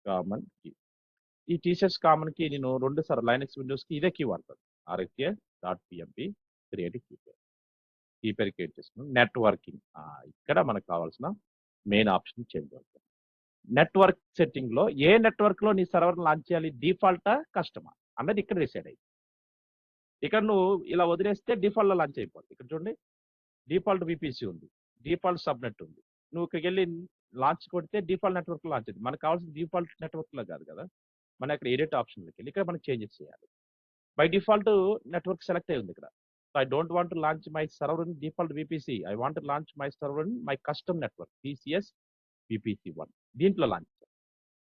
common key. ఈ టీసీఎస్ కామన్ కీ నేను 2 సార్లు లైనక్స్ విండోస్కి ఇదే కీ వాడతాను, RFK.PMP క్రియేట్ కీపేర్ క్రియేట్ చేసుకున్నాం. నెట్వర్కింగ్, ఇక్కడ మనకు కావాల్సిన మెయిన్ ఆప్షన్ చేంజ్ అవుతుంది. నెట్వర్క్ సెట్టింగ్లో ఏ నెట్వర్క్లో నీ సర్వర్ లాంచ్ చేయాలి, డిఫాల్టా కస్టమా అన్నది ఇక్కడ డిసైడ్ అయ్యింది. ఇక్కడ నువ్వు ఇలా వదిలేస్తే డిఫాల్ట్లో లాంచ్ అయిపోతుంది. ఇక్కడ చూడండి, డిఫాల్ట్ VPC ఉంది, డిఫాల్ట్ సబ్నెట్ ఉంది. నువ్వు ఇక్కడికి వెళ్ళి లాంచ్ కొడితే డిఫాల్ట్ నెట్వర్క్ లాంచ్ అయింది. మనకు కావాల్సిన డిఫాల్ట్ నెట్వర్క్లో కాదు కదా, మన ఇక్కడ ఎడిట్ ఆప్షన్లోకి వెళ్ళి ఇక్కడ మనకి చేంజెస్ చేయాలి. బై డిఫాల్ట్ నెట్వర్క్ సెలెక్ట్ అయి ఉంది ఇక్కడ. So I don't want to launch my server in default VPC, I want to launch my server in my custom network TCS VPC1, దీంట్లో లాంచ్.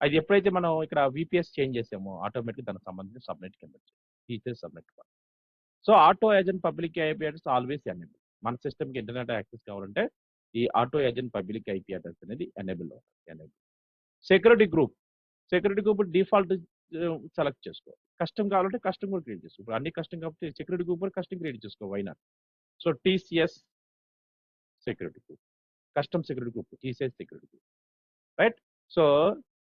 అది ఎప్పుడైతే మనం ఇక్కడ VPS చేంజ్ చేసామో ఆటోమేటిక్ దానికి సంబంధించిన సబ్నెట్ కింద వచ్చింది. TCS subnet 1. So auto agent public IP address always enable. మన సిస్టమ్కి ఇంటర్నెట్ యాక్సెస్ కావాలంటే ఈ auto agent public IP address అనేది enable. Security group default select చేసుకో. కస్టమ్ కావాలంటే కస్టమ్ కూడా క్రియేట్ చేసుకో. ఇప్పుడు అన్ని కస్టమ్ కాబట్టి సెక్యూరిటీ గ్రూప్ కూడా కస్టమ్ క్రియేట్ చేసుకో. వైనా so TCS security group, custom security group, TCS security group, right. So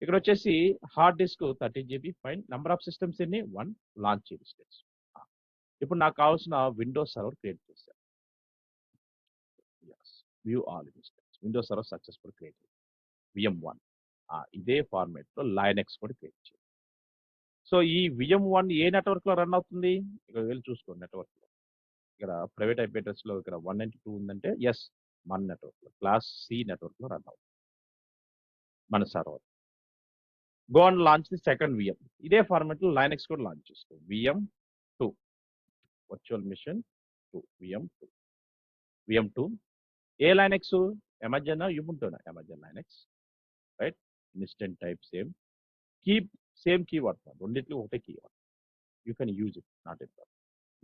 ఇక్కడ వచ్చేసి hard disk 13 GB, fine. Number of systems ఎన్ని 1, లాంచ్ ఇన్స్టెన్స్. ఇప్పుడు నాకు కావాల్సిన విండోస్ సర్వర్ క్రియేట్ చేశాను. View all instance, Windows server successful create VM1. ఇదే format లో Linux కూడా క్రియేట్ చేయాలి. సో ఈ VM1 ఏ నెట్వర్క్ లో రన్ అవుతుంది? ఇక్కడ వెళ్ళి చూసుకోండి నెట్వర్క్ లో. ఇక్కడ ప్రైవేట్ ఐపీ అడ్రస్ లో ఇక్కడ 192 ఉందంటే ఎస్, మన నెట్వర్క్ లో క్లాస్ సి నెట్వర్క్ లో రన్ అవుతుంది మన server. Go and launch the second VM. ఇదే ఫార్మాట్ లో లైనెక్స్ కూడా లాంచ్ చేసుకో. VM2 virtual machine 2 VM2. ఏ లైనెక్స్? అమెజాన్, యుబుంటూనా? Amazon Linux, right. Instant type same key వాడతాం, రెండింటికి ఒకటే కీ వాడతాం. You can use it, not at.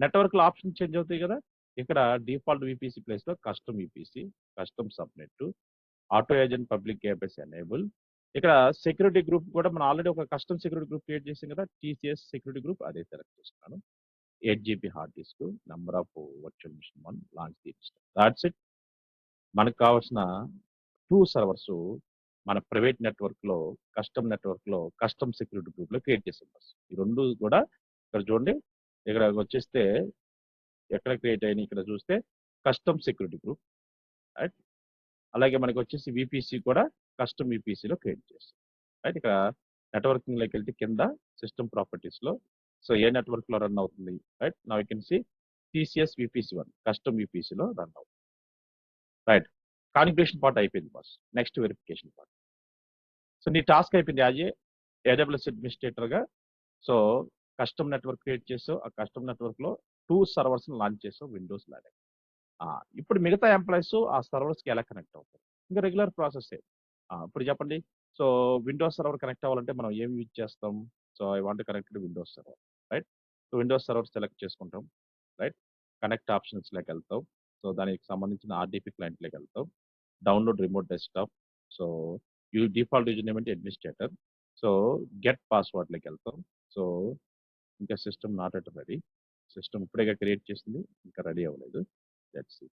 Network లో ఆప్షన్ చేంజ్ అవుతాయి కదా. ఇక్కడ డిఫాల్ట్ విపిసి ప్లేస్ లో custom VPC, custom subnet, auto agent public eyepiece enable. ఇక్కడ సెక్యూరిటీ గ్రూప్ కూడా మనం ఆల్రెడీ ఒక కస్టమ్ సెక్యూరిటీ గ్రూప్ క్రియేట్ చేసాం కదా, టీసీఎస్ సెక్యూరిటీ గ్రూప్, అదే సెలెక్ట్ చేస్తున్నాను. 8 GB hard disk, number of virtual machine 1, launch the instance. That's it. మనకు కావాల్సిన 2 సర్వర్స్ మన ప్రైవేట్ నెట్వర్క్ లో, కస్టమ్ నెట్వర్క్ లో, కస్టమ్ సెక్యూరిటీ గ్రూప్ లో క్రియేట్ చేసాం. ఈ రెండు కూడా ఇక్కడ చూడండి. ఇక్కడ వచ్చేస్తే ఎక్కడ క్రియేట్ అయినాయి ఇక్కడ చూస్తే కస్టమ్ సెక్యూరిటీ గ్రూప్, రైట్. అలాగే మనకి వచ్చేసి విపిసి కూడా కస్టమ్ విపిసిలో క్రియేట్ చేస్తాం, రైట్. ఇక్కడ నెట్వర్కింగ్ లోకి వెళ్తే కింద సిస్టమ్ ప్రాపర్టీస్ లో సో ఏ నెట్వర్క్ లో రన్ అవుతుంది, రైట్. నా can see TCS VPC one custom విపిసిలో రన్ అవుతుంది, రైట్. కాన్ఫిగరేషన్ పార్ట్ అయిపోయింది boss. Next verification part. So నీ టాస్క్ అయిపోయింది యాజ్ ఏడబ్ల్యూఎస్ అడ్మినిస్ట్రేటర్ గా. సో కస్టమ్ నెట్వర్క్ క్రియేట్ చేసావు. ఆ కస్టమ్ నెట్వర్క్ లో 2 సర్వర్స్ లాంచ్ చేసావు విండోస్ లాగా. ఇప్పుడు మిగతా ఎంప్లాయీస్ ఆ సర్వర్స్ కి ఎలా కనెక్ట్ అవుతారు? ఇంకా రెగ్యులర్ ప్రాసెస్. ఇప్పుడు చెప్పండి. సో విండోస్ సర్వర్ కనెక్ట్ అవ్వాలంటే మనం ఏం యూజ్ చేస్తాం? So I want connected Windows server, right. So Windows server select చేసుకుంటాం, రైట్. కనెక్ట్ ఆప్షన్స్ లోకి వెళ్తాం. సో దానికి సంబంధించిన ఆర్డిపి క్లయింట్ లోకి వెళ్తాం. Download remote desktop. So default user name అంటే అడ్మినిస్ట్రేటర్. సో గెట్ పాస్వర్డ్ లోకి వెళ్తాం. సో ఇంకా system not at ready. System ఇప్పుడే క్రియేట్ చేసింది, ఇంకా రెడీ అవ్వలేదు. Let's see.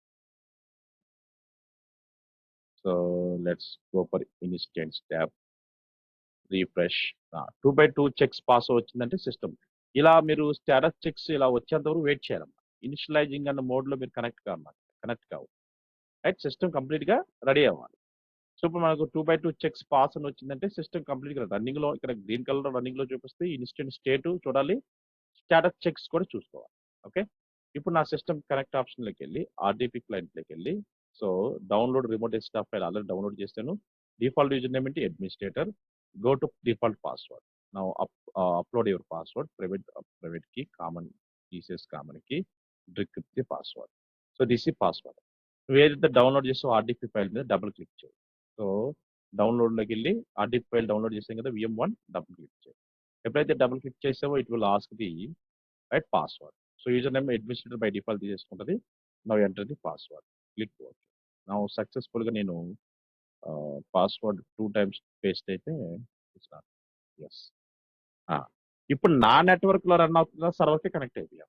So let's go for instance tab, refresh. 2x2 checks pass వచ్చిందంటే system. ఇలా మీరు స్టేటస్ చెక్స్ ఇలా వచ్చేంత వరకు వెయిట్ చేయాలన్నమాట. ఇనిషియలైజింగ్ అన్న మోడ్ లో మీరు కనెక్ట్ కావు, రైట్. సిస్టమ్ కంప్లీట్ గా రెడీ అవ్వాలి. సో ఇప్పుడు మనకు 2x2 చెక్స్ పాస్ అని వచ్చిందంటే సిస్టమ్ కంప్లీట్ గా రన్నింగ్ లో, ఇక్కడ గ్రీన్ కలర్ రన్నింగ్ లో చూపిస్తే ఇన్స్టెంట్ స్టేట్ చూడాలి, స్టేటస్ చెక్స్ కూడా చూసుకోవాలి. ఓకే. ఇప్పుడు నా సిస్టమ్ కనెక్ట్ ఆప్షన్ లోకి వెళ్ళి ఆర్డిపి క్లయింట్ లోకి వెళ్ళి so download remote desktop file already download చేశాను. డిఫాల్ట్ యూజర్ నేమ్ ఏంటి administrator. Go to default password. Now upload your password. Private కి, కామన్ టీసీఎస్ కామన్ కి, decrypt the password. So this ఈ password. నువ్వు ఏదైతే download చేసావు ఆర్డిపి ఫైల్ మీద double click చేయి. సో డౌన్లోడ్ లోకి వెళ్ళి ఆర్డిపి ఫైల్ డౌన్లోడ్ చేసాం కదా VM1, డబుల్ క్లిక్ చేయి. ఎప్పుడైతే డబుల్ క్లిక్ చేసావో it will ask the right password. So user name administrator by default తీసుకుంటుంది. Now enter the password. Click okay. నా సక్సెస్ఫుల్ గా నేను పాస్వర్డ్ 2 times పేస్ట్ అయితే ఎస్. ఇప్పుడు నా నెట్వర్క్ లో రన్ అవుతున్న సర్వర్ కి కనెక్ట్ అయిపోయాం.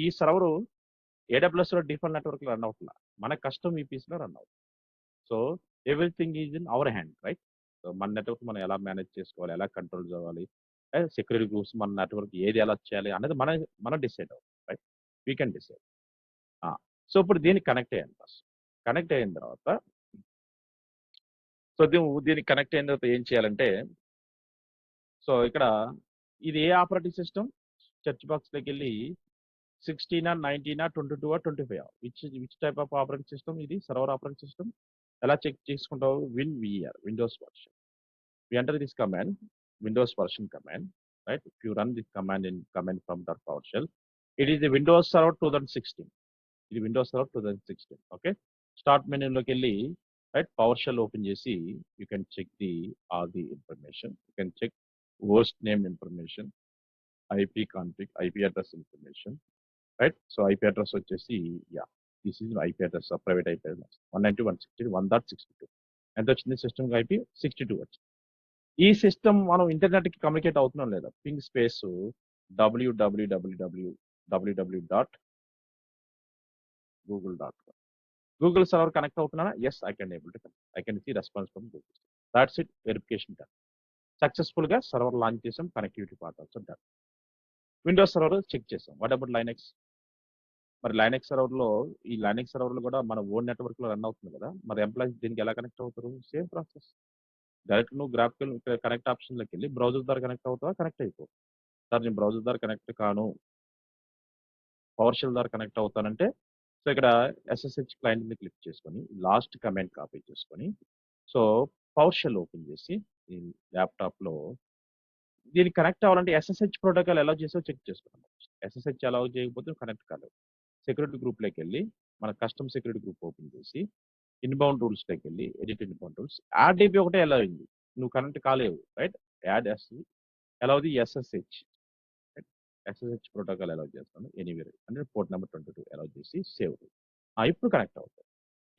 ఈ సర్వర్ ఏడబ్ల్యూఎస్ లో డిఫాల్ట్ నెట్వర్క్ లో రన్ అవుతున్నా, మన కస్టమ్ ఈపీస్ లో రన్ అవుతుంది. So everything is in our hand, right. So మన నెట్వర్క్ మనం ఎలా మేనేజ్ చేసుకోవాలి, ఎలా కంట్రోల్ చేయాలి, సెక్యూరిటీ గ్రూప్స్ మన నెట్వర్క్ ఏది ఎలా చేయాలి అనేది మనం డిసైడ్ అవ్వాలి, right. We can decide. So ఇప్పుడు దీనికి కనెక్ట్ అయ్యాను ఫస్ట్. కనెక్ట్ అయిన తర్వాత సో దీనికి కనెక్ట్ అయిన తర్వాత ఏం చేయాలంటే సో ఇక్కడ ఇది ఏ ఆపరేటింగ్ సిస్టమ్? సెర్చ్ బాక్స్ లోకి వెళ్ళి 16, 19, 22, 25 which type of operating system ఇది? Server operating system. ఎలా చెక్ చేసుకుంటావు? WinVer, Windows version. We enter this command, Windows version command, right? If you run this command in command prompt or PowerShell, it is the Windows Server 2016. It is Windows Server 2016. Okay. Start menu loki వెళ్ళి right PowerShell open చేసి you can check all the information. You can check host name information, IP config, IP address information, right? So IP address వచ్చేసి this is IP address, private IP address 192.168.1.62. ఎంత వచ్చింది system IP? 62 వచ్చింది. ఈ system మనం internet కి communicate అవుతున్నాం లేదా? Ping space www.google.com. Google server connect అవుతున్నానా? Yes, I can able to connect. I can see response from Google. That's it, verification done. Successful గా సర్వర్ లాంచ్ చేసాం, connectivity part also done. Windows server check చేసాం. What about Linux? మరి Linux server లో, ఈ Linux server లో కూడా మన own network లో రన్ అవుతుంది కదా, మరి ఎంప్లాయీస్ దీనికి ఎలా కనెక్ట్ అవుతారు? Same process. డైరెక్ట్ నువ్వు గ్రాఫికల్ కనెక్ట్ ఆప్షన్ లోకి వెళ్ళి బ్రౌజర్ ద్వారా కనెక్ట్ అవుతావా? కనెక్ట్ అయిపో. సార్ నేను బ్రౌజర్ ద్వారా కనెక్ట్ కాను, పవర్ షెల్ ద్వారా కనెక్ట్ అవుతానంటే, సో ఇక్కడ ఎస్ఎస్హెచ్ క్లయింట్ ని క్లిక్ చేసుకొని లాస్ట్ కమెంట్ కాపీ చేసుకొని, సో పవర్ షెల్ ఓపెన్ చేసి ఈ ల్యాప్టాప్ లో దీనికి కనెక్ట్ అవ్వాలంటే ఎస్ఎస్హెచ్ ప్రోటోకాల్ ఎలా చేసో చెక్ చేసుకున్నాం. ఎస్ఎస్హెచ్ అలౌ చేయకపోతే కనెక్ట్ కాలేదు. సెక్యూరిటీ గ్రూప్ లోకి వెళ్ళి మన కస్టమ్ సెక్యూరిటీ గ్రూప్ ఓపెన్ చేసి ఇన్బౌండ్ రూల్స్ లోకి వెళ్ళి ఎడిట్ ఇన్బౌండ్ రూల్స్, ఆర్డీపీ ఒకటే ఎలా అయింది, నువ్వు కనెక్ట్ కాలేవు, right? Add allow the SSH, SSH protocol allow చేస్తాను ఎనీవేర్ అంటే పోర్ట్ నెంబర్ 22 అలౌ చేసి సేవ్. ఇప్పుడు కనెక్ట్ అవుతాయి.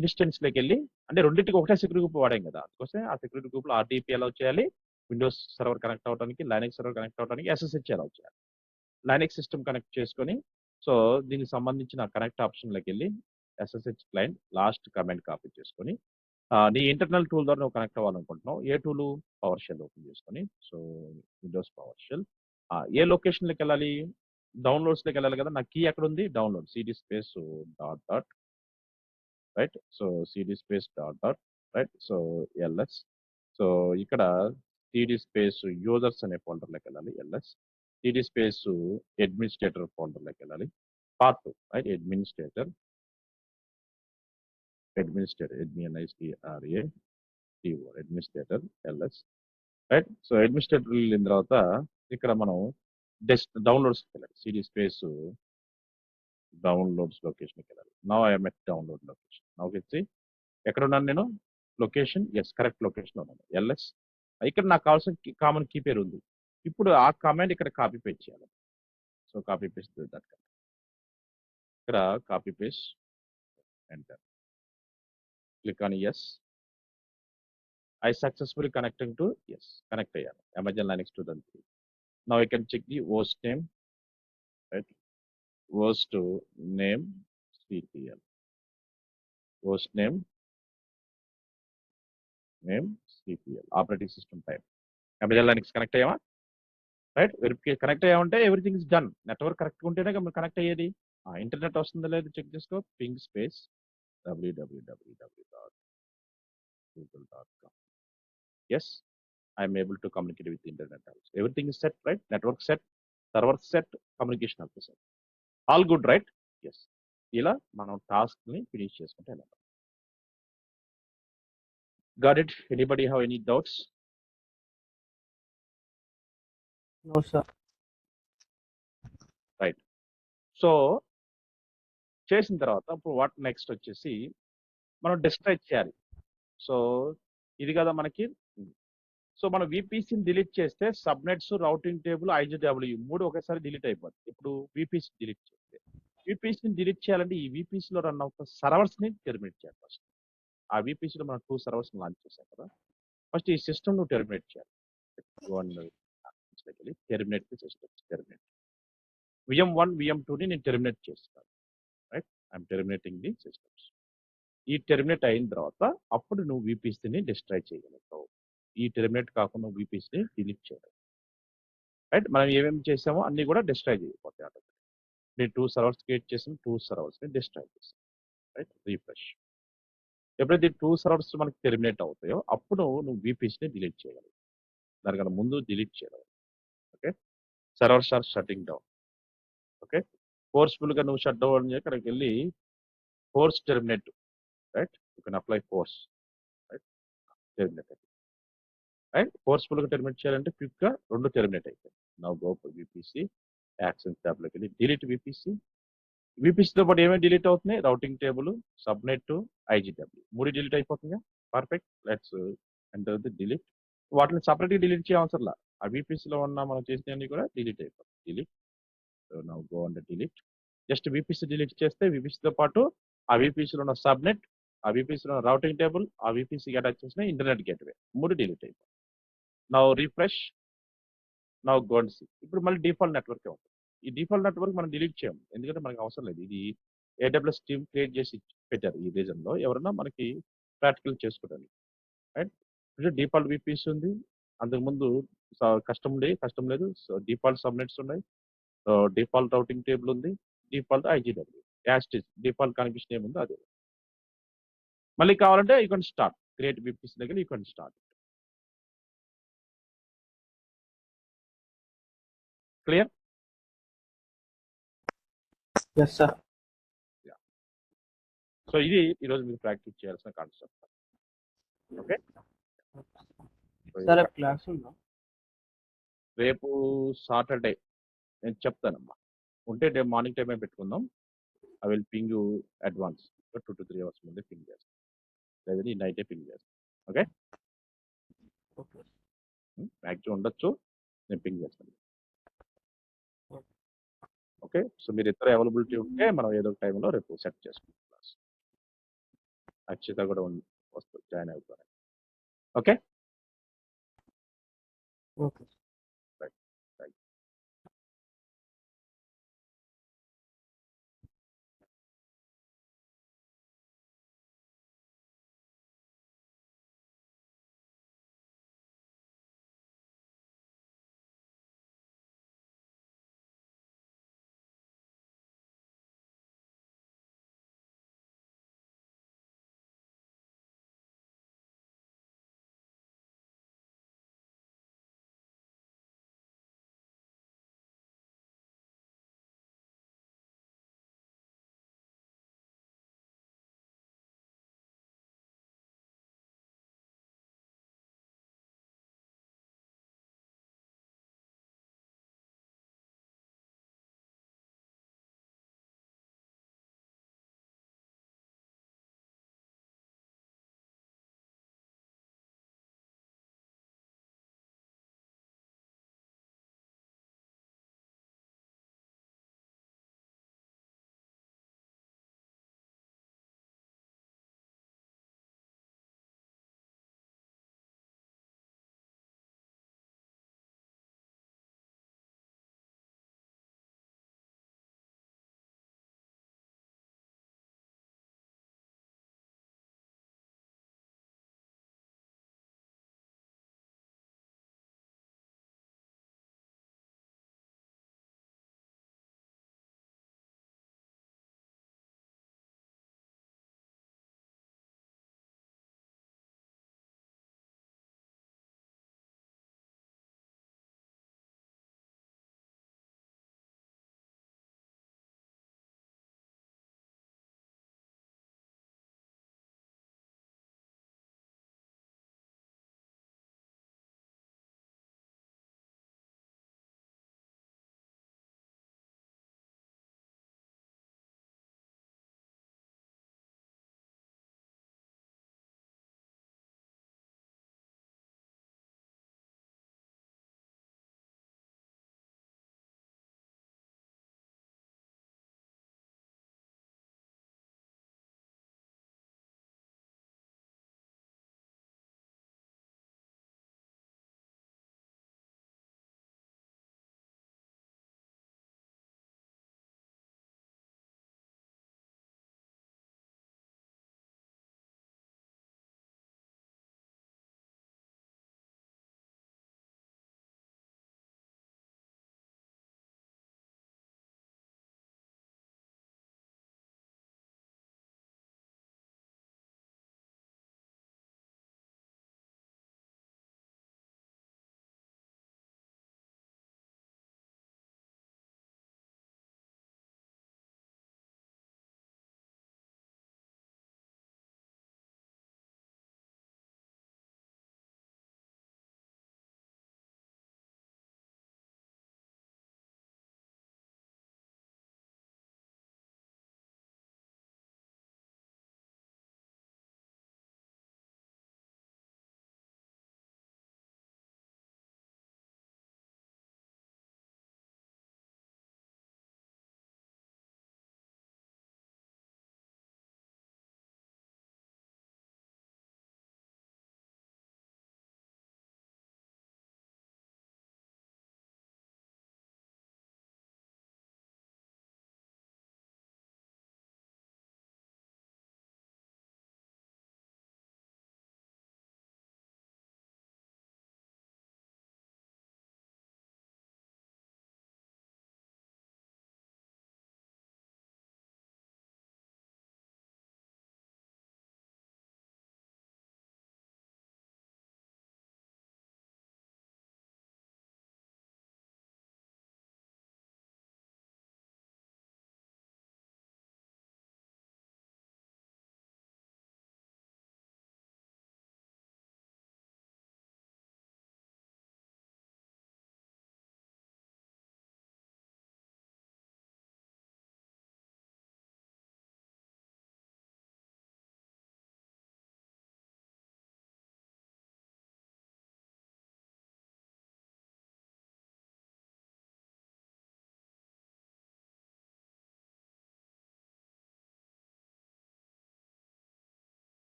ఇన్స్టెన్స్ లోకి వెళ్ళి, అంటే రెండింటికి ఒకటే సెక్యూరిటీ గ్రూప్ వాడాం కదా, అందుకోసం ఆ సెక్యూరిటీ గ్రూప్ లో ఆర్డీపీ అలౌ చేయాలి, విండోస్ సర్వర్ కనెక్ట్ అవడానికి, లైనెక్స్ సర్వర్ కనెక్ట్ అవడానికి ఎస్ఎస్హెచ్ అలౌ చేయాలి. లైనెక్స్ సిస్టమ్ కనెక్ట్ చేసుకొని, సో దీనికి సంబంధించిన కనెక్ట్ ఆప్షన్ లోకి వెళ్ళి SSH client last comment copy చేసుకొని, నీ ఇంటర్నల్ టూల్ ద్వారా నువ్వు కనెక్ట్ అవ్వాలనుకుంటున్నావు. ఏ టూలు? పవర్ షెల్ ఓపెన్ చేసుకొని, సో విండోస్ పవర్ షెల్. ఏ లొకేషన్లోకి వెళ్ళాలి? డౌన్లోడ్స్లోకి వెళ్ళాలి కదా. నా కీ ఎక్కడ ఉంది? Download CD space dot dot, right? So CD space dot dot, right? So LS, so ఇక్కడ సిడి స్పేస్ యూజర్స్ అనే ఫోల్డర్లోకి వెళ్ళాలి, ఎల్ఎస్. సిడి స్పేస్ అడ్మినిస్ట్రేటర్ ఫోల్డర్లోకి వెళ్ళాలి, path, right? Administrator, administrator LS, right? So administrator వెళ్ళిన తర్వాత ఇక్కడ మనం డౌన్లోడ్స్ వెళ్ళాలి, సిడి స్పేస్ డౌన్లోడ్స్ లొకేషన్కి వెళ్ళాలి. Now I'm at download location. Now వచ్చి ఎక్కడ ఉన్నాను నేను? లొకేషన్, ఎస్, కరెక్ట్ లొకేషన్ ఉన్నాను, ఎల్ఎస్. ఇక్కడ నాకు కావాల్సిన కామన్ కీ పేరు ఉంది. ఇప్పుడు ఆ కమాండ్ ఇక్కడ కాపీ పేస్ట్ చేయాలి. సో కాపీ పేస్ట్ దట్, ఇక్కడ copy paste, enter, click on yes. I successfully connecting to, yes, connect అయ్యాను. Amazon Linux 2003. Now I can check the host name, right? Host name CPL. Host name CPL. Operating system type. Amazon Linux connect అయ్యామా? Right? Connect అయ్యామంటే everything is done. Network correct ఉంటేనే మీరు connect అయ్యేది. Internet వస్తుందో లేదో check చేసుకో. Ping space www.google.com. Yes, I am able to communicate with the internet also. Everything is set, right? Network set, server set, communication also set. All good, right? Yes. ఇలా మనం task ని finish చేసుకుంటే వెళ్ళాలి. Got it? Anybody have any doubts? No, sir. Right. So చేసిన తర్వాత ఇప్పుడు what next వచ్చేసి మనం డిస్ట్రాక్ట్ చేయాలి. సో ఇది కదా మనకి. సో మనం విపిసిని డిలీట్ చేస్తే సబ్నెట్స్, రౌటింగ్ టేబుల్, ఐజీడబ్ల్యూ 3 ఒకేసారి డిలీట్ అయిపోతుంది. ఇప్పుడు విపిసి డిలీట్ చేస్తే, విపిసిని డిలీట్ చేయాలంటే ఈ విపిసిలో రన్ అవుతున్న సర్వర్స్ ని టెర్మినేట్ చేయాలి ఫస్ట్. ఆ విపిసిలో మనం 2 సర్వర్స్ లాంచ్ చేసాం కదా, ఫస్ట్ ఈ సిస్టమ్ ను టెర్మినేట్ చేయాలి. టెర్మినేట్ సిస్టమ్స్, టెర్మినేట్ VM1, VM2ని నేను టెర్మినేట్ చేస్తాను, right? I'm terminating the systems. ఈ టెర్మినేట్ అయిన తర్వాత అప్పుడు నువ్వు విపిసిని డిస్ట్రాయ్ చేయగలుగుతావు. ఈ టెర్మినేట్ కాకుండా విపిసిని డిలీట్ చేయడం, రైట్? మనం ఏమేమి చేసామో అన్ని కూడా డిస్ట్రాయ్ చేయకపోతే ఆటోమేటిక్. నేను 2 సర్వర్స్ క్రియేట్ చేసాను, 2 సర్వర్స్ ని డిస్ట్రాయ్ చేసాను, రైట్? రీఫ్రెష్. ఎప్పుడైతే 2 సర్వర్స్ మనకి టెర్మినేట్ అవుతాయో అప్పుడు నువ్వు విపిసిని డిలీట్ చేయగలవు. దానికన్నా ముందు డిలీట్ చేయగలవు. Okay, servers are shutting down. Okay, forceful గా నువ్వు షట్ డౌన్ చేసి అక్కడికి వెళ్ళి force terminate, right? You can apply force, right? Terminate, right? Forceful గా టెర్మినేట్ చేయాలంటే క్విక్ గా 2 టెర్మినేట్ అయిపోయి. Now go for VPC actions tab లోకి వెళ్ళి డిలీట్ విపిసి. విపిసితో పాటు ఏమేమి డిలీట్ అవుతున్నాయి? Routing table, subnet, IGW 3 delete అయిపోతుందిగా. Perfect. Let's enter the delete. వాటిని సపరేట్ గా డిలీట్ చేయవసరంలా, ఆ VPCలో ఉన్న మనం చేసినవన్నీ కూడా డిలీట్ అయిపోతాయి. Delete. Now go and delete. Just VPC delete చేస్తే VPCతో పాటు ఆ VPCలో ఉన్న సబ్నెట్, ఆ VPCలో ఉన్న రౌటింగ్ టేబుల్, ఆ VPCకి అటాచ్ చేసిన ఇంటర్నెట్ గేట్వే 3 డిలీట్ అయిపోతాయి. Now refresh. Now go and see. ఇప్పుడు మళ్ళీ డిఫాల్ట్ నెట్వర్కే ఉంటుంది. ఈ డిఫాల్ట్ నెట్వర్క్ మనం డిలీట్ చేయము. ఎందుకంటే మనకు అవసరం లేదు. ఇది AWS టీమ్ క్రియేట్ చేసి పెట్టారు ఈ రీజన్లో. ఎవరన్నా మనకి ప్రాక్టికల్ చేసుకోవడానికి. రైట్. ఇప్పుడు డిఫాల్ట్ VPC ఉంది. అంతకుముందు కస్టమ్ లేదు. సో డిఫాల్ట్ సబ్నెట్స్ ఉన్నాయి. డిఫాల్ట్ రౌటింగ్ టేబుల్ ఉంది. Default IGW. As it is default connection ఏముందో అదే. మళ్ళీ కావాలంటే you can start. Create VPC దగ్గర you can start. Clear? Yes sir. So ఇది ఈరోజు మీరు ప్రాక్టీస్ చేయాల్సిన కాన్సెప్ట్. ఓకే. సార్ క్లాస్ ఉందా? రేపు సాటర్డే నేను చెప్తానమ్మా. ఉంటే మార్నింగ్ టైమే పెట్టుకుందాం. I will ping you advance 2 to 3 hours ముందే పింగ్ చేస్తాను. లేదంటే ఈ నైటే పింగ్ చేస్తాను. ఓకే. ఓకే. మ్యాక్సిమం ఉండొచ్చు. నేను పింగ్ చేస్తాను. ఓకే. సో మీరు ఇద్దరు అవైలబిలిటీ ఉంటే మనం ఏదో ఒక టైంలో రేపు సెట్ చేసుకుంటాం క్లాస్. అక్షిత కూడా వస్తుంది, జాయిన్ అవుతారు. ఓకే. ఓకే.